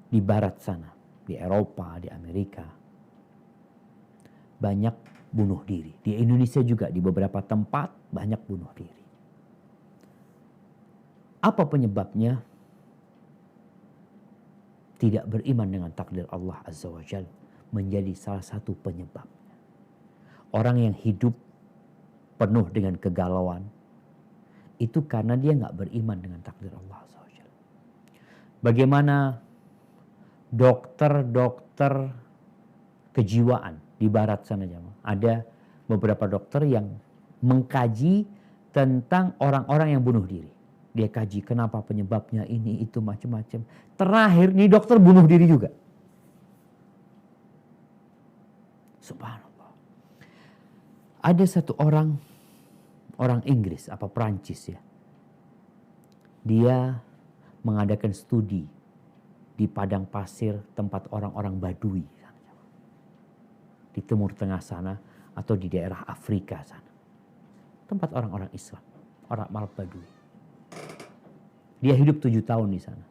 Di barat sana, di Eropa, di Amerika, banyak bunuh diri. Di Indonesia juga di beberapa tempat banyak bunuh diri. Apa penyebabnya? Tidak beriman dengan takdir Allah Azza wa Jal menjadi salah satu penyebab. Orang yang hidup penuh dengan kegalauan itu karena dia nggak beriman dengan takdir Allah Azza wa Jal. Bagaimana dokter-dokter kejiwaan di barat sana jamaah. Ada beberapa dokter yang mengkaji tentang orang-orang yang bunuh diri. Dia kaji kenapa penyebabnya ini itu macam-macam. Terakhir nih dokter bunuh diri juga. Subhanallah. Ada satu orang Inggris apa Perancis ya. Dia mengadakan studi di padang pasir tempat orang-orang Badui di Timur Tengah sana atau di daerah Afrika sana, tempat orang-orang Islam, orang Arab Badui. Dia hidup 7 tahun di sana.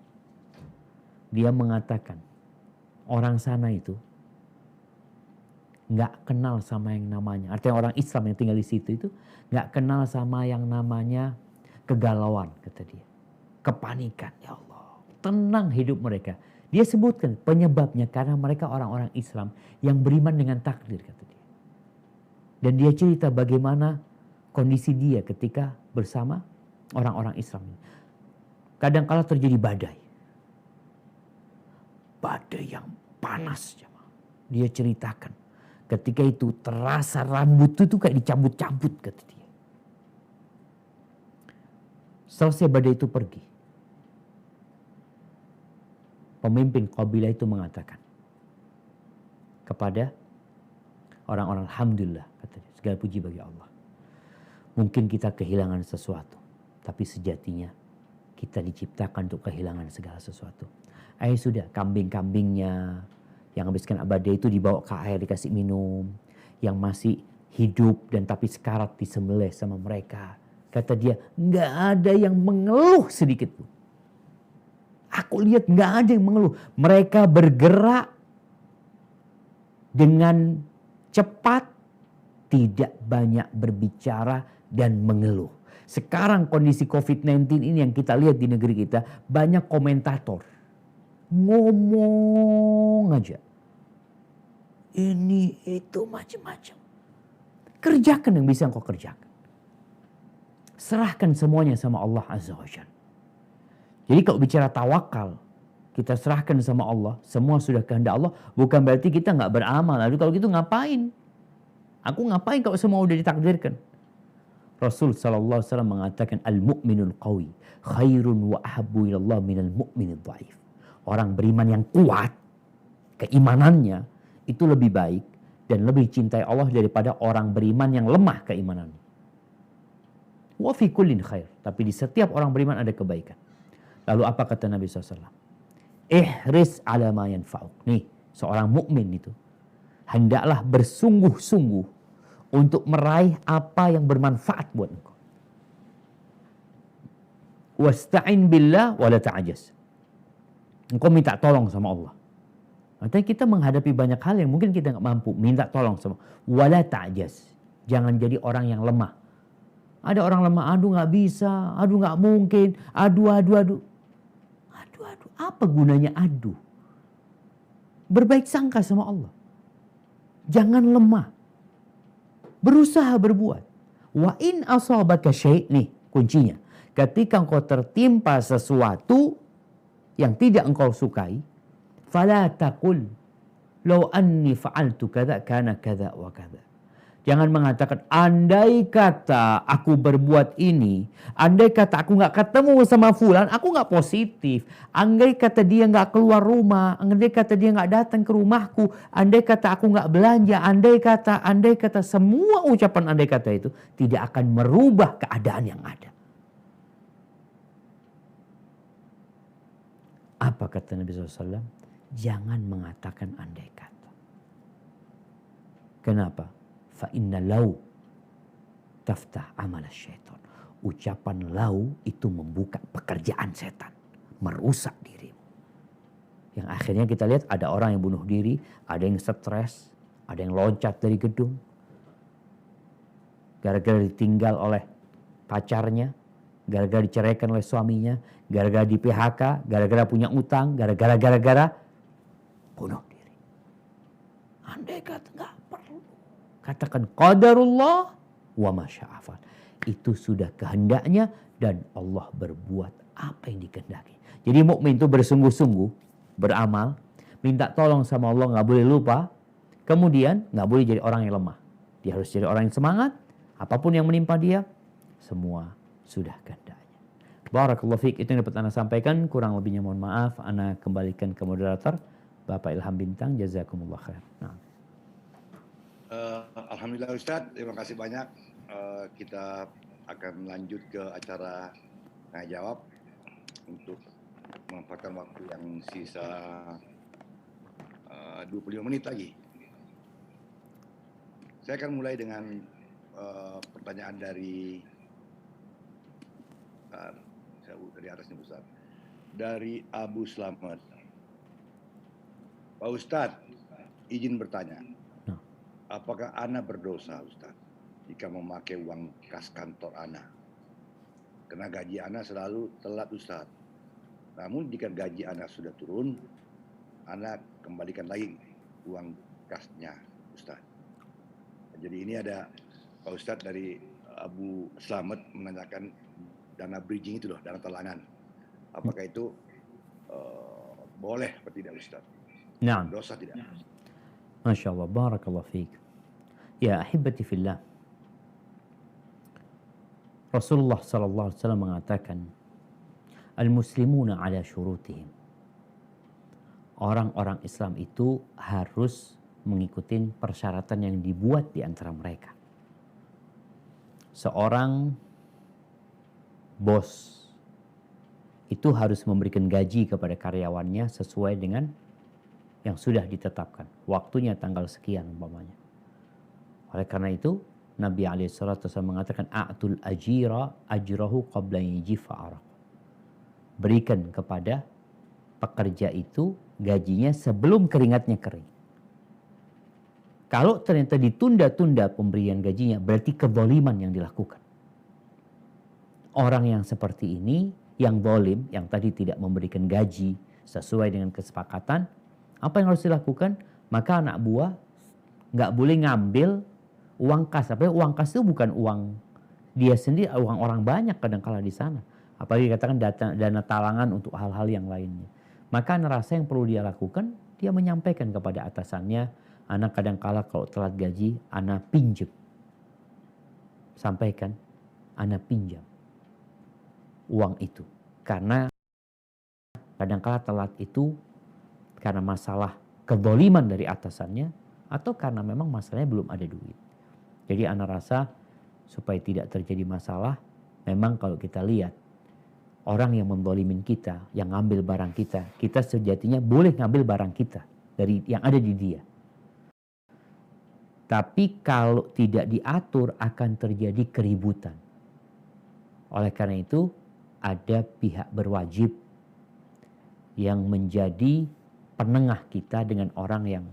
Dia mengatakan orang sana itu nggak kenal sama yang namanya, artinya orang Islam yang tinggal di situ itu nggak kenal sama yang namanya kegalauan, kata dia, kepanikan. Ya Allah, tenang hidup mereka. Dia sebutkan penyebabnya karena mereka orang-orang Islam yang beriman dengan takdir, kata dia. Dan dia cerita bagaimana kondisi dia ketika bersama orang-orang Islam. Kadang-kala terjadi badai. Badai yang panas. Dia ceritakan ketika itu terasa rambut itu kayak dicabut-cabut, kata dia. Selesai badai itu pergi. Pemimpin kabilah itu mengatakan kepada orang-orang, alhamdulillah, kata dia, segala puji bagi Allah. Mungkin kita kehilangan sesuatu, tapi sejatinya kita diciptakan untuk kehilangan segala sesuatu. Sudah, kambing-kambingnya yang habiskan badai itu dibawa ke air, dikasih minum. Yang masih hidup dan tapi sekarat disembelih sama mereka. Kata dia, nggak ada yang mengeluh sedikit pun. Aku lihat nggak ada yang mengeluh. Mereka bergerak dengan cepat, tidak banyak berbicara dan mengeluh. Sekarang kondisi COVID-19 ini yang kita lihat di negeri kita, banyak komentator ngomong aja. Ini itu macam-macam. Kerjakan yang bisa engkau kerjakan. Serahkan semuanya sama Allah Azza wa Jalla. Jadi kalau bicara tawakal, kita serahkan sama Allah, semua sudah kehendak Allah, bukan berarti kita nggak beramal. Lalu kalau gitu ngapain? Aku ngapain kalau semua udah ditakdirkan? Rasul sallallahu alaihi wasallam mengatakan al-mu'minul qawi khairun wa ahabbu ilallah minal mu'minid dhaif. Orang beriman yang kuat, keimanannya itu lebih baik dan lebih cintai Allah daripada orang beriman yang lemah keimanannya. Wa fi kullin khair. Tapi di setiap orang beriman ada kebaikan. Lalu apa kata Nabi SAW? Ihris ala ma yanfa'uk. Nih, seorang mukmin itu hendaklah bersungguh-sungguh untuk meraih apa yang bermanfaat buat engkau. Wasta'in billah wa la ta'jaz. Engkau minta tolong sama Allah. Artinya kita menghadapi banyak hal yang mungkin kita nggak mampu. Minta tolong sama wa la ta'jaz. Jangan jadi orang yang lemah. Ada orang lemah, aduh nggak bisa, aduh nggak mungkin, aduh. Apa gunanya aduh? Berbaik sangka sama Allah. Jangan lemah. Berusaha berbuat. Wa in asabaka syai', nih kuncinya. Ketika engkau tertimpa sesuatu yang tidak engkau sukai, fala taqul law anni fa'altu kadza kana kadza wa kadza. Jangan mengatakan, andai kata aku berbuat ini, andai kata aku nggak ketemu sama fulan, aku nggak positif. Andai kata dia nggak keluar rumah, andai kata dia nggak datang ke rumahku, andai kata aku nggak belanja, andai kata semua ucapan andai kata itu tidak akan merubah keadaan yang ada. Apa kata Nabi SAW? Jangan mengatakan andai kata. Kenapa? Fa inna lau taftah amal syaitan. Ucapan lau itu membuka pekerjaan setan, merusak dirimu. Yang akhirnya kita lihat ada orang yang bunuh diri, ada yang stres, ada yang loncat dari gedung gara-gara ditinggal oleh pacarnya, gara-gara diceraikan oleh suaminya, gara-gara di PHK, gara-gara punya utang, gara-gara bunuh diri. Andai kata nggak perlu. Katakan qadarullah wa masya'afal. Itu sudah kehendaknya dan Allah berbuat apa yang dikehendaki. Jadi mukmin itu bersungguh-sungguh beramal, minta tolong sama Allah, nggak boleh lupa. Kemudian nggak boleh jadi orang yang lemah. Dia harus jadi orang yang semangat. Apapun yang menimpa dia, semua sudah kehendaknya. Barakallahu fiik, itu yang dapat Ana sampaikan. Kurang lebihnya mohon maaf. Ana kembalikan ke moderator Bapak Ilham Bintang. Jazakumullah khair. Nah. Alhamdulillah Ustadz, terima kasih banyak. Kita akan lanjut ke acara tanya jawab untuk memanfaatkan waktu yang sisa 25 menit lagi. Saya akan mulai dengan pertanyaan dari atas nih Ustadz. Dari Abu Slamet. Pak Ustadz, izin bertanya. Apakah Ana berdosa, Ustaz, jika memakai uang kas kantor Ana? Karena gaji Ana selalu telat, Ustaz. Namun jika gaji Ana sudah turun, Ana kembalikan lagi uang kasnya, Ustaz. Jadi ini ada Pak Ustaz dari Abu Slamet menanyakan dana bridging itu loh, dana talangan. Apakah itu boleh atau tidak, Ustaz? Nah. Dosa tidak? Masya Allah, barakallah fiik. Ya ahibati fillah. Rasulullah sallallahu alaihi wasallam mengatakan, al-muslimuna ala syurutihim. Orang-orang Islam itu harus mengikuti persyaratan yang dibuat di antara mereka. Seorang bos itu harus memberikan gaji kepada karyawannya sesuai dengan yang sudah ditetapkan. Waktunya tanggal sekian umpamanya. Oleh karena itu, Nabi SAW mengatakan, a'tul ajira ajrahu qabla yajifa araq. Berikan kepada pekerja itu gajinya sebelum keringatnya kering. Kalau ternyata ditunda-tunda pemberian gajinya, berarti kezaliman yang dilakukan. Orang yang seperti ini, yang zalim, yang tadi tidak memberikan gaji sesuai dengan kesepakatan, apa yang harus dilakukan? Maka anak buah nggak boleh ngambil uang kas. Apa uang kas itu bukan uang dia sendiri, uang orang banyak kadang-kala di sana. Apalagi katakan dana talangan untuk hal-hal yang lainnya. Maka anak rasa yang perlu dia lakukan, dia menyampaikan kepada atasannya, anak kadang-kala kalau telat gaji, anak pinjam. Sampaikan, ana pinjam uang itu. Karena kadangkala telat itu karena masalah kezaliman dari atasannya atau karena memang masalahnya belum ada duit. Jadi ana rasa supaya tidak terjadi masalah, memang kalau kita lihat orang yang menzalimin kita, yang ngambil barang kita, kita sejatinya boleh ngambil barang kita dari yang ada di dia. Tapi kalau tidak diatur akan terjadi keributan. Oleh karena itu ada pihak berwajib yang menjadi penengah kita dengan orang yang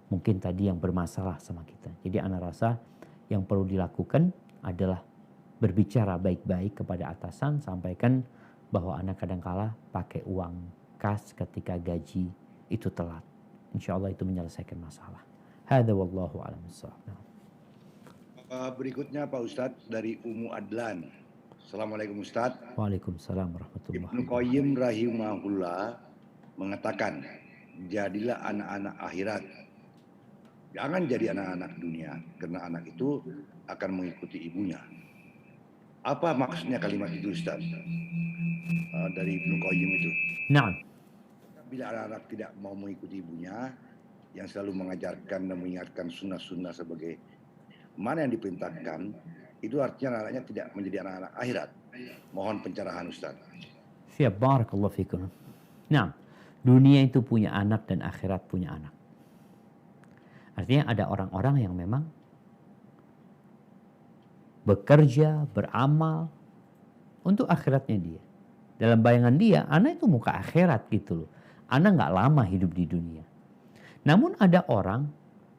mungkin tadi yang bermasalah sama kita. Jadi ana rasa yang perlu dilakukan adalah berbicara baik-baik kepada atasan, sampaikan bahwa ana kadangkala pakai uang kas ketika gaji itu telat. Insya Allah itu menyelesaikan masalah. Hadza wallahu a'lam bissawab. Berikutnya Pak Ustadz dari Umu Adlan. Assalamualaikum Ustadz. Waalaikumsalam warahmatullahi Ibnu Qayyim rahimahullah mengatakan, jadilah anak-anak akhirat. Jangan jadi anak-anak dunia, karena anak itu akan mengikuti ibunya. Apa maksudnya kalimat itu Ustaz? Dari Ibnu Qayyim itu. Naam. Bila anak-anak tidak mau mengikuti ibunya, yang selalu mengajarkan dan mengingatkan sunnah-sunnah sebagai mana yang diperintahkan, itu artinya anak-anaknya tidak menjadi anak-anak akhirat. Mohon pencerahan Ustaz. Siap, barakallahu fikum. Nah, dunia itu punya anak dan akhirat punya anak. Artinya ada orang-orang yang memang bekerja, beramal untuk akhiratnya dia. Dalam bayangan dia, anak itu muka akhirat gitu loh. Anak nggak lama hidup di dunia. Namun ada orang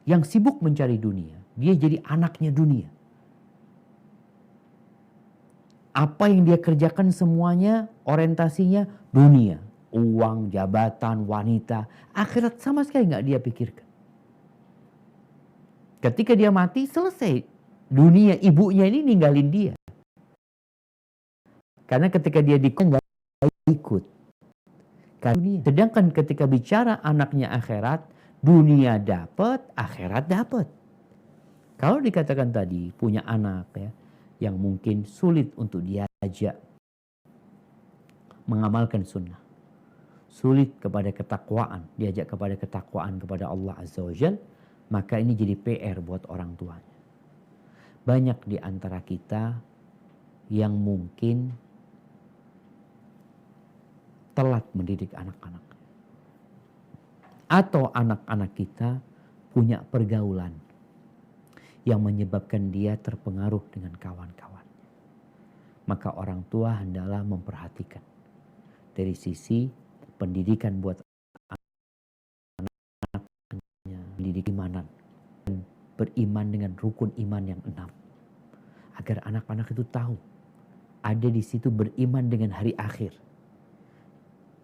yang sibuk mencari dunia. Dia jadi anaknya dunia. Apa yang dia kerjakan semuanya orientasinya dunia. Uang, jabatan, wanita. Akhirat sama sekali nggak dia pikirkan. Ketika dia mati selesai. Dunia ibunya ini ninggalin dia. Karena ketika dia nggak ikut. Dunia. Sedangkan ketika bicara anaknya akhirat, dunia dapat, akhirat dapat. Kalau dikatakan tadi punya anak ya, yang mungkin sulit untuk diajak mengamalkan sunnah. Sulit kepada ketakwaan, diajak kepada ketakwaan kepada Allah Azza wa Jalla, maka ini jadi PR buat orang tuanya. Banyak di antara kita yang mungkin telat mendidik anak-anak. Atau anak-anak kita punya pergaulan yang menyebabkan dia terpengaruh dengan kawan-kawan. Maka orang tua hendaklah memperhatikan dari sisi pendidikan buat anaknya, mendidik imanan dan beriman dengan rukun iman yang 6. Agar anak-anak itu tahu ada di situ beriman dengan hari akhir.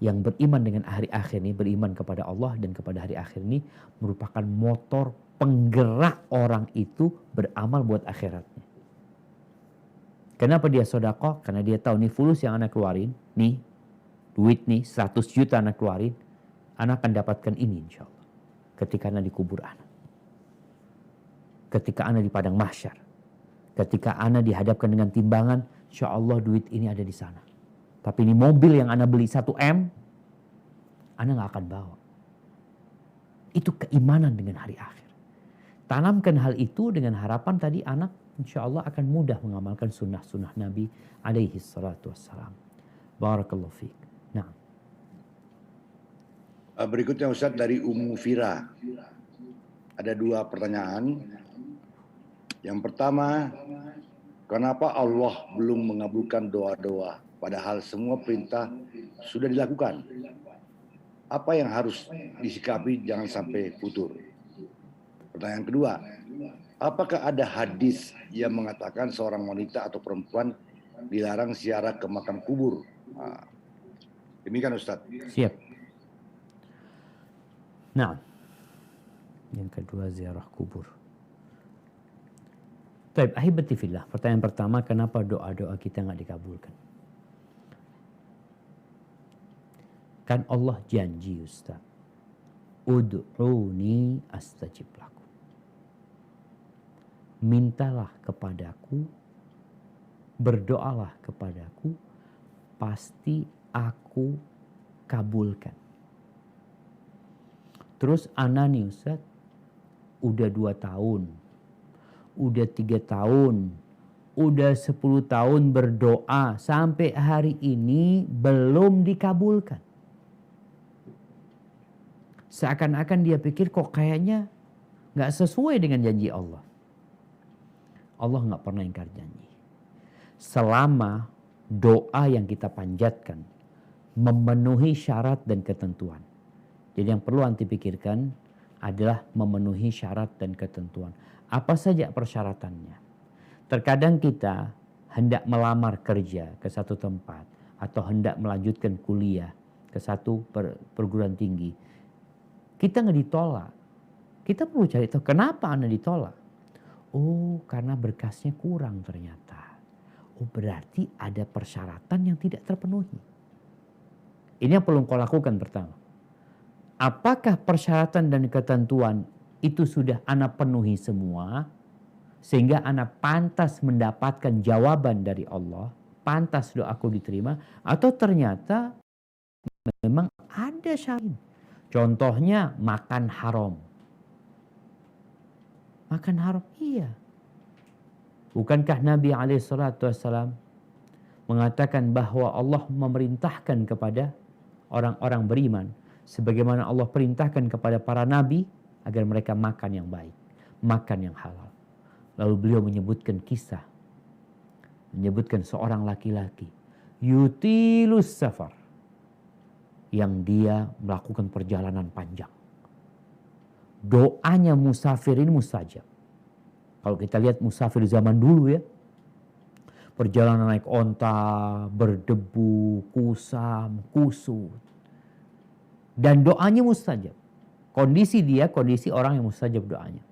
Yang beriman dengan hari akhir ini, beriman kepada Allah dan kepada hari akhir ini merupakan motor penggerak orang itu beramal buat akhiratnya. Kenapa dia sedekah? Karena dia tahu nih fulus yang anak keluarin, nih duit nih 100 juta anak keluarin, anak akan dapatkan ini insya Allah. Ketika anak dikubur anak. Ketika anak di padang mahsyar. Ketika anak dihadapkan dengan timbangan, insya Allah duit ini ada di sana. Tapi ini mobil yang anak beli 1 M, anak gak akan bawa. Itu keimanan dengan hari akhir. Tanamkan hal itu dengan harapan tadi anak insya Allah akan mudah mengamalkan sunnah-sunnah Nabi alaihi salatu wassalam. Barakallahu fiik. Nah. Berikutnya Ustaz dari Ummu Fira. Ada 2 pertanyaan. Yang pertama, kenapa Allah belum mengabulkan doa-doa? Padahal semua perintah sudah dilakukan. Apa yang harus disikapi jangan sampai futur? Pertanyaan kedua, apakah ada hadis yang mengatakan seorang wanita atau perempuan dilarang ziarah ke makam kubur? Nah, demikian Ustaz. Siap. Nah, yang kedua ziarah kubur. Baik, ahibati fillah. Pertanyaan pertama, kenapa doa-doa kita nggak dikabulkan? Kan Allah janji Ustaz. Ud'uni astajib lakum. Mintalah kepadaku, berdoalah kepadaku, pasti aku kabulkan. Terus ana nih Ustaz, udah 2 tahun, udah 3 tahun, udah 10 tahun berdoa, sampai hari ini belum dikabulkan. Seakan-akan dia pikir kok kayaknya gak sesuai dengan janji Allah. Allah gak pernah ingkar janji. Selama doa yang kita panjatkan memenuhi syarat dan ketentuan. Jadi yang perlu anti pikirkan adalah memenuhi syarat dan ketentuan. Apa saja persyaratannya? Terkadang kita hendak melamar kerja ke satu tempat atau hendak melanjutkan kuliah ke satu perguruan tinggi. Kita nggak ditolak. Kita perlu cari tahu kenapa Anda ditolak. Oh, karena berkasnya kurang ternyata. Oh, berarti ada persyaratan yang tidak terpenuhi. Ini yang perlu kau lakukan pertama. Apakah persyaratan dan ketentuan itu sudah Anda penuhi semua, sehingga Anda pantas mendapatkan jawaban dari Allah, pantas doaku diterima, atau ternyata memang ada syarat. Contohnya makan haram. Makan haram, iya. Bukankah Nabi SAW mengatakan bahwa Allah memerintahkan kepada orang-orang beriman, sebagaimana Allah perintahkan kepada para nabi agar mereka makan yang baik, makan yang halal. Lalu beliau menyebutkan kisah, menyebutkan seorang laki-laki yutilus safar, yang dia melakukan perjalanan panjang. Doanya musafir ini mustajab. Kalau kita lihat musafir zaman dulu ya, perjalanan naik onta, berdebu, kusam, kusut. Dan doanya mustajab. Kondisi dia, kondisi orang yang mustajab doanya.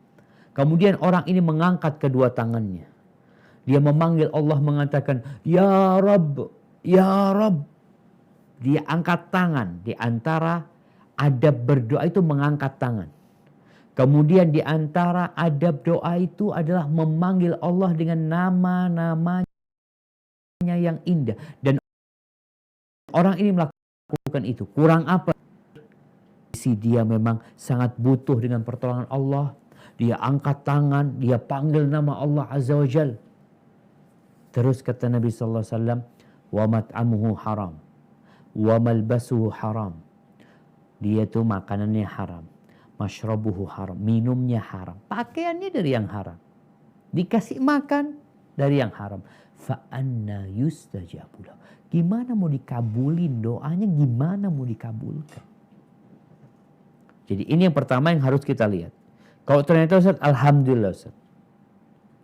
Kemudian orang ini mengangkat kedua tangannya. Dia memanggil Allah mengatakan, Ya Rabb, Ya Rabb. Dia angkat tangan. Di antara adab berdoa itu mengangkat tangan. Kemudian di antara adab doa itu adalah memanggil Allah dengan nama-namanya yang indah. Dan orang ini melakukan itu. Kurang apa? Dia memang sangat butuh dengan pertolongan Allah. Dia angkat tangan, dia panggil nama Allah Azza wa Jal. Terus kata Nabi SAW, wa mat'amuhu haram, wa malbasuhu haram. Dia tuh makanannya haram, mashrabuhu haram, minumnya haram, pakaiannya dari yang haram, dikasih makan dari yang haram. Fa anna yustajabu lahu. Gimana mau dikabulin doanya, gimana mau dikabulkan? Jadi ini yang pertama yang harus kita lihat. Kalau ternyata Ustaz, alhamdulillah Ustaz,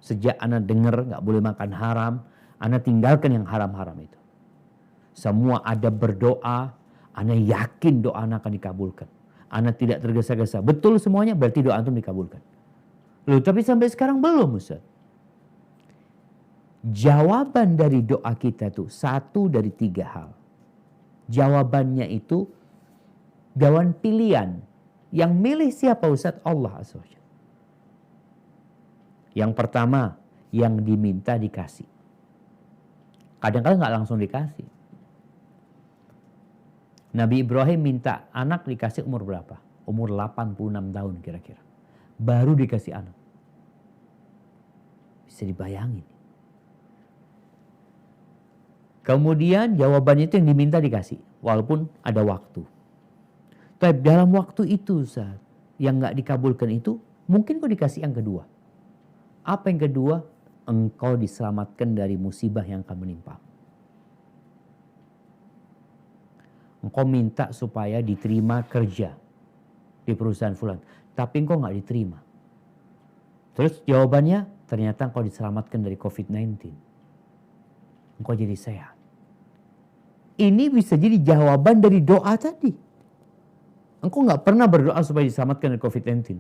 sejak Ana dengar gak boleh makan haram, Ana tinggalkan yang haram-haram itu. Semua adab berdoa, Ana yakin doa Ana akan dikabulkan. Ana tidak tergesa-gesa. Betul semuanya, berarti doa Antum dikabulkan. Loh, tapi sampai sekarang belum Ustaz. Jawaban dari doa kita tuh 1 dari 3 hal. Jawabannya itu jawaban pilihan. Yang milih siapa Ustaz? Allah Azza wa Jalla. Yang pertama, yang diminta dikasih. Kadang-kadang gak langsung dikasih. Nabi Ibrahim minta anak dikasih umur berapa? Umur 86 tahun kira-kira. Baru dikasih anak. Bisa dibayangin. Kemudian jawabannya itu yang diminta dikasih. Walaupun ada waktu. Tapi dalam waktu itu Ustaz, yang gak dikabulkan itu, mungkin kau dikasih yang kedua. Apa yang kedua? Engkau diselamatkan dari musibah yang akan menimpa. Engkau minta supaya diterima kerja di perusahaan fulan, tapi engkau gak diterima. Terus jawabannya, ternyata engkau diselamatkan dari COVID-19. Engkau jadi sehat. Ini bisa jadi jawaban dari doa tadi. Engkau gak pernah berdoa supaya diselamatkan dari COVID-19.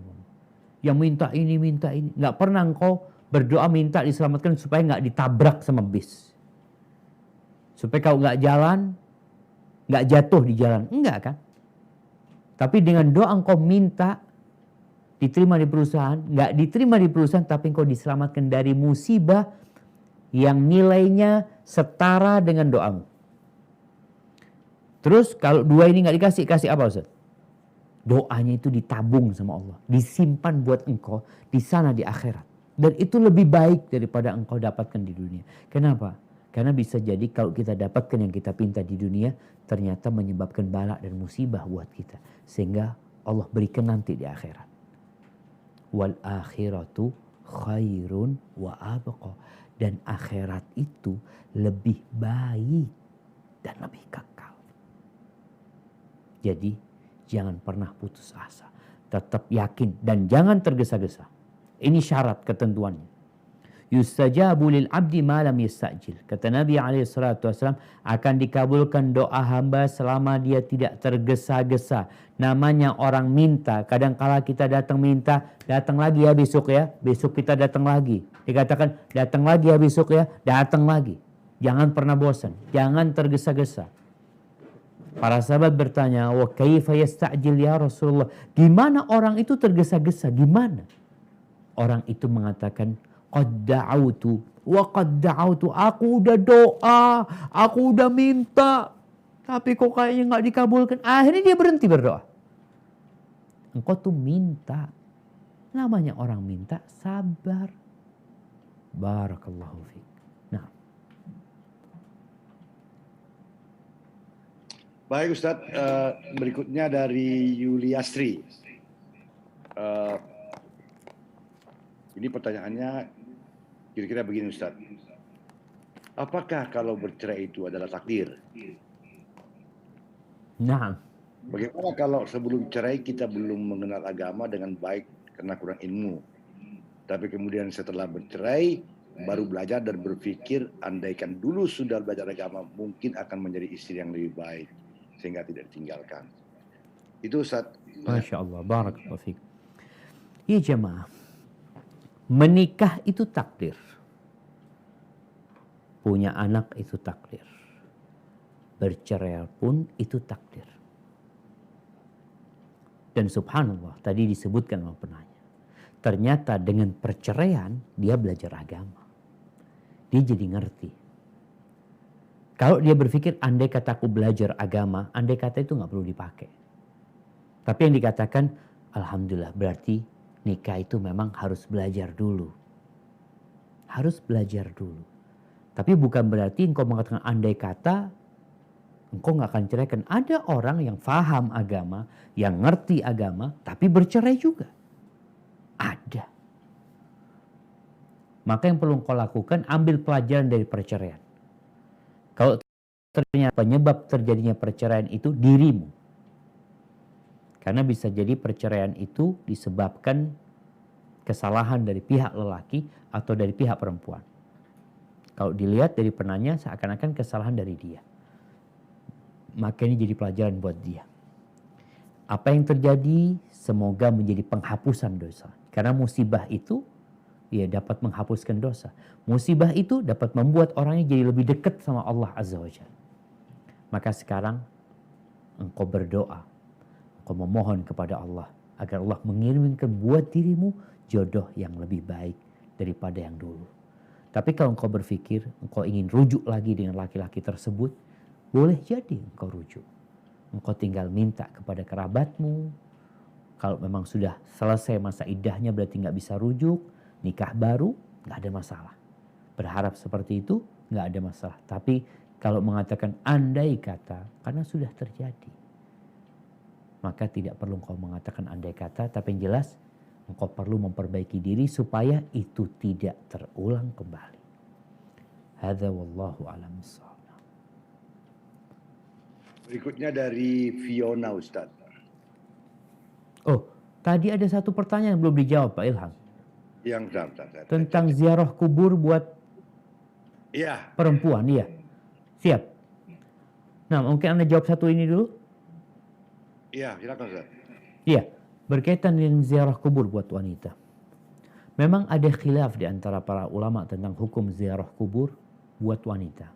Yang minta ini. Gak pernah engkau berdoa minta diselamatkan supaya gak ditabrak sama bis. Supaya kau gak jalan, gak jatuh di jalan. Enggak kan? Tapi dengan doa engkau minta diterima di perusahaan, gak diterima di perusahaan, tapi engkau diselamatkan dari musibah yang nilainya setara dengan doamu. Terus kalau 2 ini nggak dikasih, kasih apa Ustaz? Doanya itu ditabung sama Allah, disimpan buat engkau di sana di akhirat. Dan itu lebih baik daripada engkau dapatkan di dunia. Kenapa? Karena bisa jadi kalau kita dapatkan yang kita pinta di dunia, ternyata menyebabkan bala dan musibah buat kita. Sehingga Allah berikan nanti di akhirat. Wal akhiratu khairun wa abqa. Dan akhirat itu lebih baik dan lebih kekal. Jadi jangan pernah putus asa. Tetap yakin dan jangan tergesa-gesa. Ini syarat ketentuannya. Yustajabu lil abdi ma lam yastajil. Kata Nabi SAW, akan dikabulkan doa hamba selama dia tidak tergesa-gesa. Namanya orang minta. Kadang-kala kita datang minta, datang lagi ya besok ya. Besok kita datang lagi. Dikatakan datang lagi ya besok ya, datang lagi. Jangan pernah bosan. Jangan tergesa-gesa. Para sahabat bertanya, wa kaifa yasta'jil ya Rasulullah? Gimana orang itu tergesa-gesa? Gimana? Orang itu mengatakan, qad da'autu wa qad da'autu. Aku udah doa, aku udah minta, tapi kok kayaknya nggak dikabulkan. Akhirnya dia berhenti berdoa. Engkau tuh minta. Namanya orang minta, sabar. Barakallahu fiik. Nah. Baik Ustadz, berikutnya dari Yuliastri. Ini pertanyaannya kira-kira begini Ustadz. Apakah kalau bercerai itu adalah takdir? Nah. Bagaimana kalau sebelum cerai kita belum mengenal agama dengan baik karena kurang ilmu? Tapi kemudian setelah bercerai baru belajar dan berpikir andaikan dulu sudah belajar agama mungkin akan menjadi istri yang lebih baik sehingga tidak ditinggalkan. Itu Ustaz. Masya Allah, barakallahu fiik. Ya jemaah, menikah itu takdir. Punya anak itu takdir. Bercerai pun itu takdir. Dan subhanallah, tadi disebutkan oleh penanya. Ternyata dengan perceraian, dia belajar agama. Dia jadi ngerti. Kalau dia berpikir, andai kata aku belajar agama, andai kata itu nggak perlu dipakai. Tapi yang dikatakan, alhamdulillah, berarti nikah itu memang harus belajar dulu. Harus belajar dulu. Tapi bukan berarti engkau mengatakan andai kata, engkau nggak akan ceraikan. Ada orang yang faham agama, yang ngerti agama, tapi bercerai juga. Ada. Maka yang perlu engkau lakukan, ambil pelajaran dari perceraian. Kalau ternyata penyebab terjadinya perceraian itu dirimu. Karena bisa jadi perceraian itu disebabkan kesalahan dari pihak lelaki atau dari pihak perempuan. Kalau dilihat dari penanya, seakan-akan kesalahan dari dia. Maka ini jadi pelajaran buat dia. Apa yang terjadi semoga menjadi penghapusan dosa. Karena musibah itu ya dapat menghapuskan dosa. Musibah itu dapat membuat orangnya jadi lebih dekat sama Allah Azza wa Jalla. Maka sekarang engkau berdoa. Engkau memohon kepada Allah agar Allah mengirimkan buat dirimu jodoh yang lebih baik daripada yang dulu. Tapi kalau engkau berpikir engkau ingin rujuk lagi dengan laki-laki tersebut, boleh jadi engkau rujuk. Engkau tinggal minta kepada kerabatmu. Kalau memang sudah selesai masa iddahnya berarti nggak bisa rujuk. Nikah baru nggak ada masalah. Berharap seperti itu nggak ada masalah. Tapi kalau mengatakan andai kata, karena sudah terjadi. Maka tidak perlu engkau mengatakan andai kata. Tapi yang jelas engkau perlu memperbaiki diri supaya itu tidak terulang kembali. Hadza wallahu a'lam bissawab. Berikutnya dari Fiona Ustaz. Oh, tadi ada satu pertanyaan yang belum dijawab Pak Ilham. Yang tentang ziarah kubur buat perempuan, iya. Siap. Nah, mungkin Anda jawab satu ini dulu. Iya, silakan Ustaz. Iya, berkaitan dengan ziarah kubur buat wanita. Memang ada khilaf di antara para ulama tentang hukum ziarah kubur buat wanita.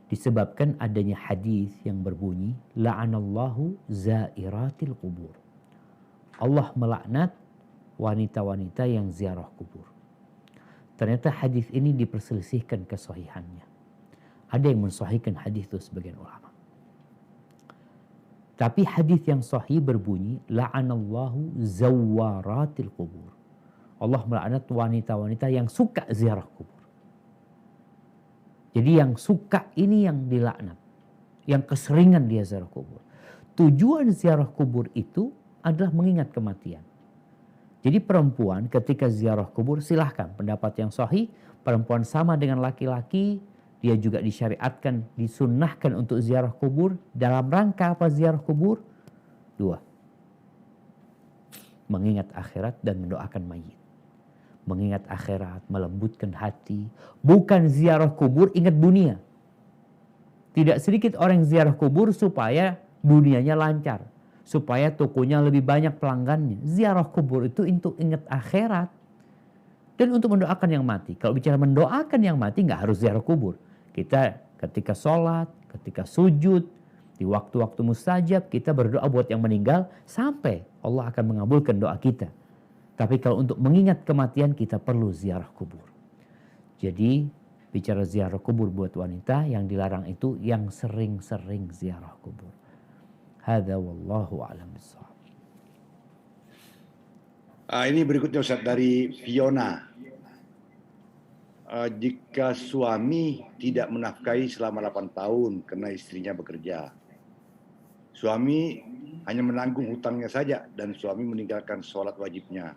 Disebabkan adanya hadis yang berbunyi la'anallahu zairatil kubur. Allah melaknat wanita-wanita yang ziarah kubur. Ternyata hadis ini diperselisihkan kesahihannya. Ada yang mensahihkan hadis itu sebagian ulama. Tapi hadis yang sahih berbunyi, la'anallahu zawaratil kubur. Allah melaknat wanita-wanita yang suka ziarah kubur. Jadi yang suka ini yang dilaknat. Yang keseringan dia ziarah kubur. Tujuan ziarah kubur itu adalah mengingat kematian. Jadi perempuan ketika ziarah kubur, silahkan, pendapat yang sahih, perempuan sama dengan laki-laki, dia juga disyariatkan, disunnahkan untuk ziarah kubur. Dalam rangka apa ziarah kubur? 2. Mengingat akhirat dan mendoakan mayit. Mengingat akhirat, melembutkan hati. Bukan ziarah kubur, ingat dunia. Tidak sedikit orang ziarah kubur supaya dunianya lancar. Supaya tokonya lebih banyak pelanggannya. Ziarah kubur itu untuk ingat akhirat. Dan untuk mendoakan yang mati. Kalau bicara mendoakan yang mati, nggak harus ziarah kubur. Kita ketika sholat, ketika sujud, di waktu-waktu mustajab, kita berdoa buat yang meninggal sampai Allah akan mengabulkan doa kita. Tapi kalau untuk mengingat kematian, kita perlu ziarah kubur. Jadi bicara ziarah kubur buat wanita, yang dilarang itu yang sering-sering ziarah kubur. Hadza wallahu a'lam bishawab. Ini berikutnya Ustaz dari Fiona. Jika suami tidak menafkahi selama 8 tahun karena istrinya bekerja. Suami hanya menanggung hutangnya saja dan suami meninggalkan sholat wajibnya.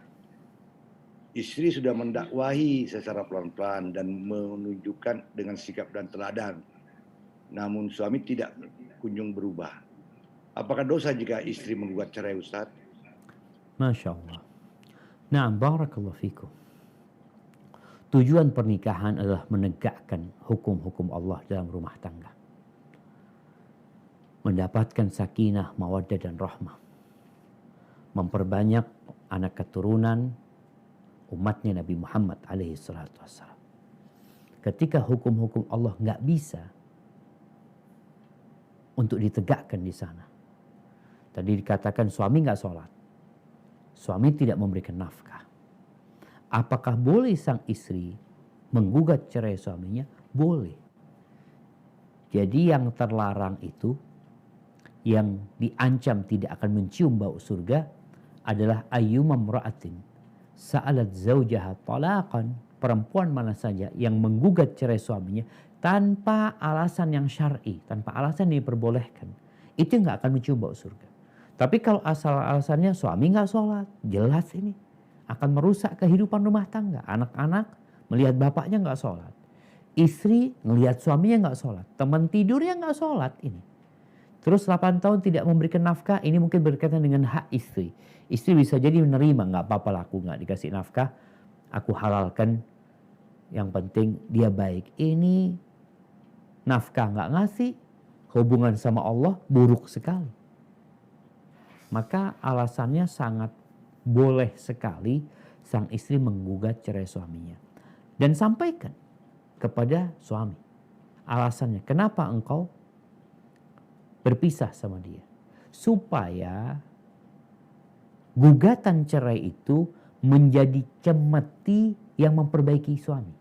Istri sudah mendakwahi secara pelan-pelan dan menunjukkan dengan sikap dan teladan. Namun suami tidak kunjung berubah. Apakah dosa jika istri menggugat cerai, Ustaz? Masya Allah. Nah, barakallahu fikum. Tujuan pernikahan adalah menegakkan hukum-hukum Allah dalam rumah tangga. Mendapatkan sakinah, mawaddah dan rahmah. Memperbanyak anak keturunan umatnya Nabi Muhammad alaihi salatu wassalam. Ketika hukum-hukum Allah nggak bisa untuk ditegakkan di sana. Tadi dikatakan suami nggak sholat. Suami tidak memberikan nafkah. Apakah boleh sang istri menggugat cerai suaminya? Boleh. Jadi yang terlarang itu, yang diancam tidak akan mencium bau surga, adalah ayyumam ra'atin sa'alat zawjaha talaqan. Perempuan mana saja yang menggugat cerai suaminya tanpa alasan yang syar'i, tanpa alasan yang diperbolehkan, itu nggak akan mencium bau surga. Tapi kalau alasannya suami nggak sholat, jelas ini akan merusak kehidupan rumah tangga. Anak-anak melihat bapaknya nggak sholat. Istri melihat suaminya nggak sholat. Teman tidurnya nggak sholat ini. Terus 8 tahun tidak memberikan nafkah, ini mungkin berkaitan dengan hak istri. Istri bisa jadi menerima, nggak apa-apa lah aku nggak dikasih nafkah, aku halalkan, yang penting dia baik. Ini nafkah nggak ngasih, hubungan sama Allah buruk sekali. Maka alasannya sangat boleh sekali sang istri menggugat cerai suaminya. Dan sampaikan kepada suami alasannya, kenapa engkau berpisah sama dia. Supaya gugatan cerai itu menjadi cemeti yang memperbaiki suami.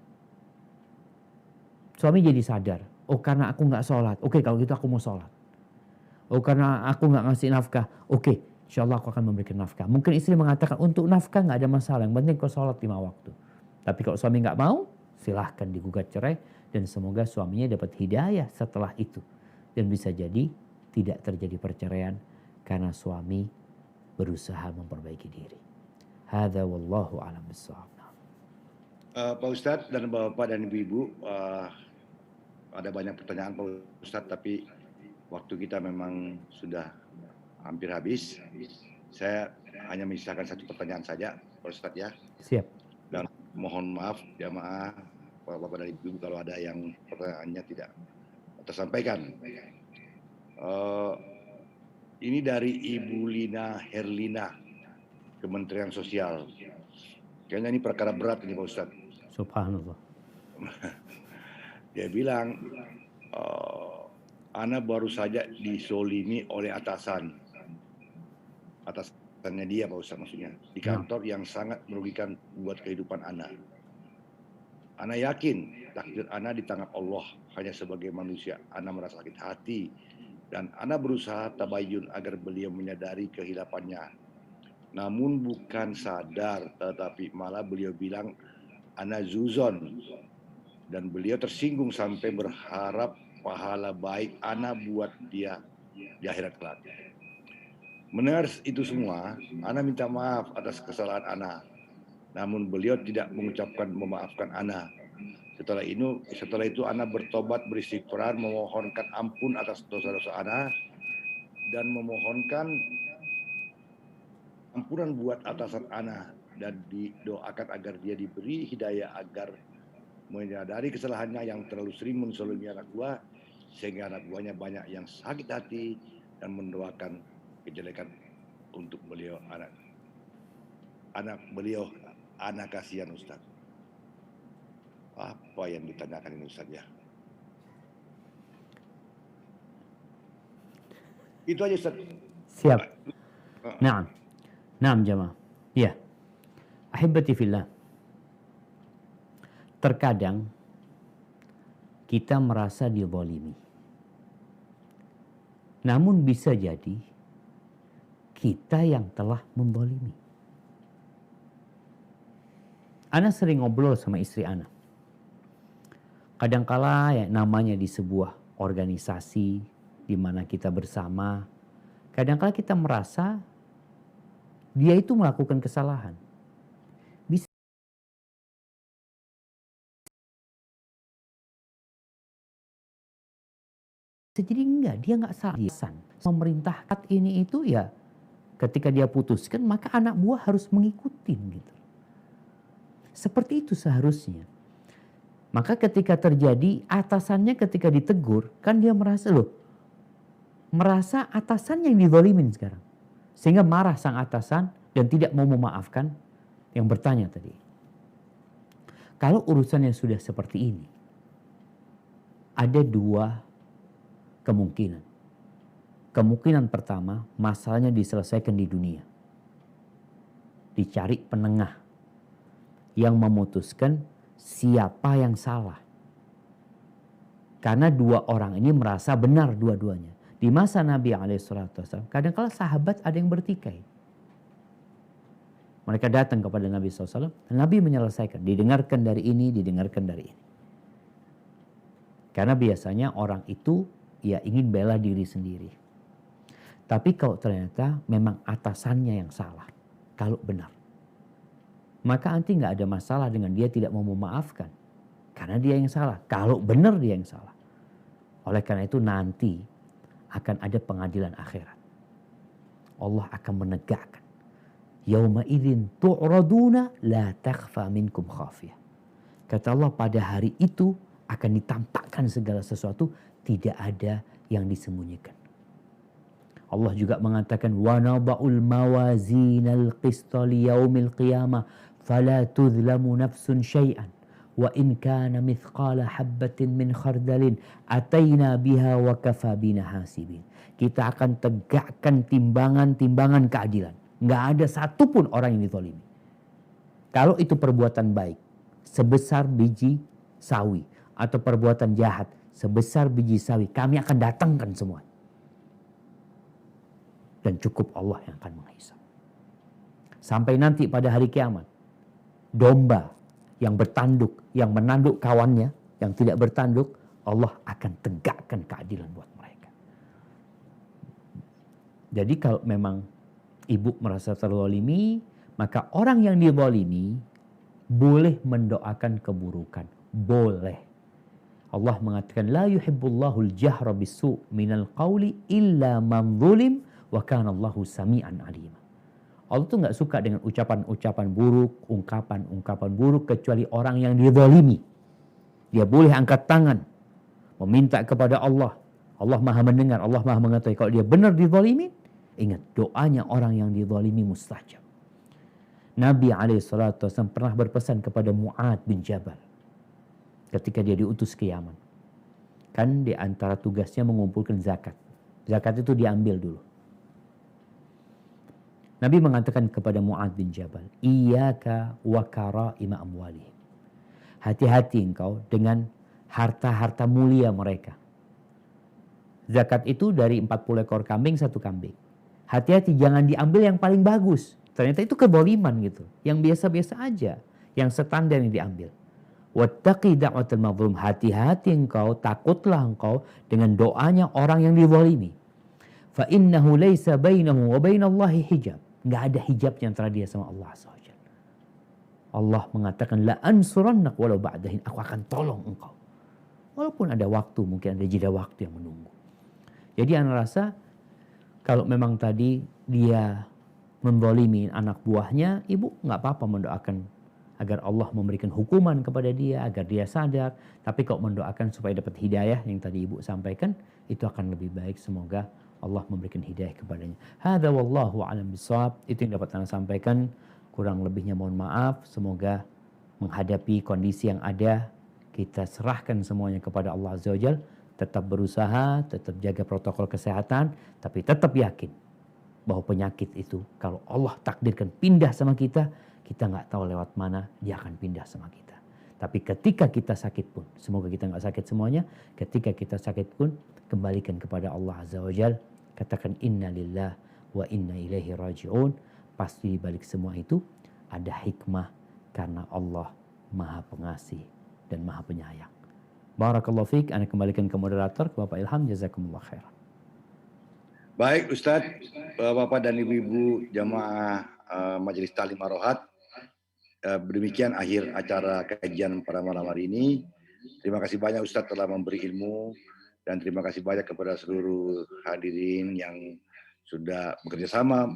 Suami jadi sadar, oh karena aku gak sholat, oke kalau gitu aku mau sholat. Oh karena aku gak ngasih nafkah, oke insya Allah aku akan memberikan nafkah. Mungkin istri mengatakan untuk nafkah gak ada masalah, yang penting kau sholat 5 waktu. Tapi kalau suami gak mau, silahkan digugat cerai. Dan semoga suaminya dapat hidayah setelah itu. Dan bisa jadi tidak terjadi perceraian karena suami berusaha memperbaiki diri. Hadza wallahu a'lam bishawab. Pak Ustadz dan Bapak dan Ibu-Ibu, ada banyak pertanyaan Pak Ustadz, tapi waktu kita memang sudah hampir habis. Saya hanya menyisakan satu pertanyaan saja, Pak Ustadz ya. Siap. Dan mohon maaf jamaah Bapak dan Ibu kalau ada yang pertanyaannya tidak tersampaikan. Ini dari Ibu Lina Herlina, Kementerian Sosial. Kayaknya ini perkara berat ini Pak Ustadz. Subhanallah. Dia bilang, Ana baru saja disolimi oleh atasannya dia Pak Ustadz maksudnya, di kantor yang sangat merugikan buat kehidupan Ana. Ana yakin takdir ana di tangan Allah. Hanya sebagai manusia ana merasa sakit hati dan ana berusaha tabayun agar beliau menyadari kehilafannya. Namun bukan sadar, tetapi malah beliau bilang ana zuzon, dan beliau tersinggung sampai berharap pahala baik ana buat dia di akhirat kelak. Mendengar itu semua, ana minta maaf atas kesalahan ana. Namun beliau tidak mengucapkan memaafkan ana. Setelah itu ana bertobat, beristighfar, memohonkan ampun atas dosa-dosa ana dan memohonkan ampunan buat atasan ana dan didoakan agar dia diberi hidayah agar menyadari kesalahannya yang terlalu sering menzalimi anak buah sehingga anak buahnya banyak yang sakit hati dan mendoakan kejelekan untuk beliau. Anak kasihan Ustaz. Apa yang ditanyakan ini Ustaz ya? Itu aja Ustaz. Siap. Naam jamaah. Ya. Ahibati fillah. Terkadang kita merasa dizalimi. Namun bisa jadi kita yang telah menzalimi. Ana sering ngobrol sama istri Ana. Kadangkala ya namanya di sebuah organisasi di mana kita bersama, kadangkala kita merasa dia itu melakukan kesalahan. Bisa jadi enggak, dia enggak salah. Memerintahkan ini itu ya ketika dia putuskan maka anak buah harus mengikuti gitu. Seperti itu seharusnya. Maka ketika terjadi atasannya ketika ditegur, kan dia merasa atasannya yang dizalimin sekarang. Sehingga marah sang atasan dan tidak mau memaafkan yang bertanya tadi. Kalau urusannya sudah seperti ini, ada dua kemungkinan. Kemungkinan pertama, masalahnya diselesaikan di dunia. Dicari penengah yang memutuskan siapa yang salah. Karena dua orang ini merasa benar dua-duanya. Di masa Nabi SAW, kadang-kala sahabat ada yang bertikai. Mereka datang kepada Nabi SAW, dan Nabi menyelesaikan. Didengarkan dari ini, didengarkan dari ini. Karena biasanya orang itu ya ingin bela diri sendiri. Tapi kalau ternyata memang atasannya yang salah, kalau benar, maka nanti nggak ada masalah dengan dia tidak mau memaafkan. Karena dia yang salah. Kalau benar dia yang salah. Oleh karena itu nanti akan ada pengadilan akhirat. Allah akan menegakkan. Yauma idzin tu'raduna la takhfa minkum khafiyah. Kata Allah pada hari itu akan ditampakkan segala sesuatu. Tidak ada yang disembunyikan. Allah juga mengatakan wa nada'ul mawazinal qista liyaumil qiyamah fala tuzlamu nafsun syai'an wa in kana mithqala habbatin min khardalin ataina biha wa kafa bina hasibin. Kita akan tegakkan timbangan-timbangan keadilan. Nggak ada satupun orang yang dizalimi. Kalau itu perbuatan baik sebesar biji sawi atau perbuatan jahat sebesar biji sawi, kami akan datangkan semua. Dan cukup Allah yang akan menghisap. Sampai nanti pada hari kiamat, domba yang bertanduk, yang menanduk kawannya, yang tidak bertanduk, Allah akan tegakkan keadilan buat mereka. Jadi kalau memang ibu merasa terzalimi, maka orang yang dizalimi boleh mendoakan keburukan. Boleh. Allah mengatakan, la yuhibbullahul jahra bisu' minal qawli illa man zulim wa kana Allahu sami'an alima. Allah tuh nggak suka dengan ucapan-ucapan buruk, ungkapan-ungkapan buruk kecuali orang yang dizalimi. Dia boleh angkat tangan, meminta kepada Allah. Allah maha mendengar, Allah maha mengetahui. Kalau dia benar dizalimi, ingat doanya orang yang dizalimi mustajab. Nabi SAW pernah berpesan kepada Mu'ad bin Jabal ketika dia diutus ke Yaman. Kan di antara tugasnya mengumpulkan zakat. Zakat itu diambil dulu. Nabi mengatakan kepada Mu'ad bin Jabal, Iyaka wa kara'ima amwalihim. hati-hati engkau dengan harta-harta mulia mereka. Zakat itu dari 40 ekor kambing, 1 kambing. Hati-hati jangan diambil yang paling bagus. Ternyata itu keboliman gitu. Yang biasa-biasa aja. Yang standar yang diambil. Wattaqi da'watal mazlum. Hati-hati engkau, takutlah engkau dengan doanya orang yang dizalimi. Fa innahu laisa bainahu wa bainallahi hijab. Enggak ada hijabnya antara dia sama Allah SWT. Allah mengatakan la ansurannak walau ba'dahin. Aku akan tolong engkau. Walaupun ada waktu, mungkin ada jeda waktu yang menunggu. Jadi ana rasa kalau memang tadi dia menzalimi anak buahnya, ibu nggak apa-apa mendoakan agar Allah memberikan hukuman kepada dia, agar dia sadar. Tapi kalau mendoakan supaya dapat hidayah yang tadi ibu sampaikan, itu akan lebih baik. Semoga Allah memberikan hidayah kepadanya. Hadza wallahu a'lam bishawab. Itu yang dapat saya sampaikan. Kurang lebihnya mohon maaf. Semoga menghadapi kondisi yang ada, kita serahkan semuanya kepada Allah Azza wa Jalla. Tetap berusaha, tetap jaga protokol kesehatan, tapi tetap yakin bahwa penyakit itu kalau Allah takdirkan pindah sama kita, kita nggak tahu lewat mana dia akan pindah sama kita. Tapi ketika kita sakit pun, semoga kita nggak sakit semuanya, ketika kita sakit pun, kembalikan kepada Allah Azza wa Jalla. Katakan inna lillah wa inna ilaihi raji'un. Pasti di balik semua itu ada hikmah karena Allah Maha Pengasih dan Maha Penyayang. Barakallahu fiik, ana kembalikan ke moderator, ke Bapak Ilham, jazakumullah khairan. Baik Ustadz, Bapak dan Ibu-Ibu jamaah Majelis Ta'lim Ar-Rohat, demikian akhir acara kajian pada malam hari ini. Terima kasih banyak Ustadz telah memberi ilmu, dan terima kasih banyak kepada seluruh hadirin yang sudah bekerja sama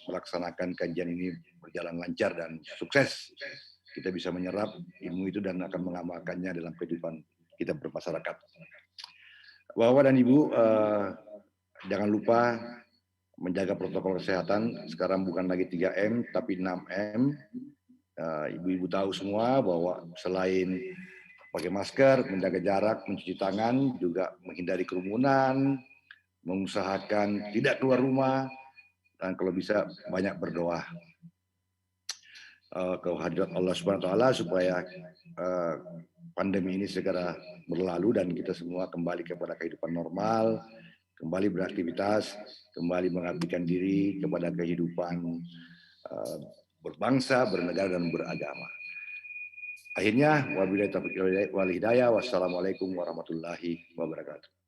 melaksanakan kajian ini berjalan lancar dan sukses. Kita bisa menyerap ilmu itu dan akan mengamalkannya dalam kehidupan kita bermasyarakat. Bapak dan Ibu, jangan lupa menjaga protokol kesehatan. Sekarang bukan lagi 3M, tapi 6M. Ibu-ibu tahu semua bahwa selain pakai masker, menjaga jarak, mencuci tangan, juga menghindari kerumunan, mengusahakan tidak keluar rumah, dan kalau bisa banyak berdoa kehadirat Allah Subhanahu wa taala supaya pandemi ini segera berlalu dan kita semua kembali kepada kehidupan normal, kembali beraktivitas, kembali mengabdikan diri kepada kehidupan berbangsa, bernegara dan beragama. Akhirnya wabillahi taufiq wal hidayah. Wassalamualaikum warahmatullahi wabarakatuh.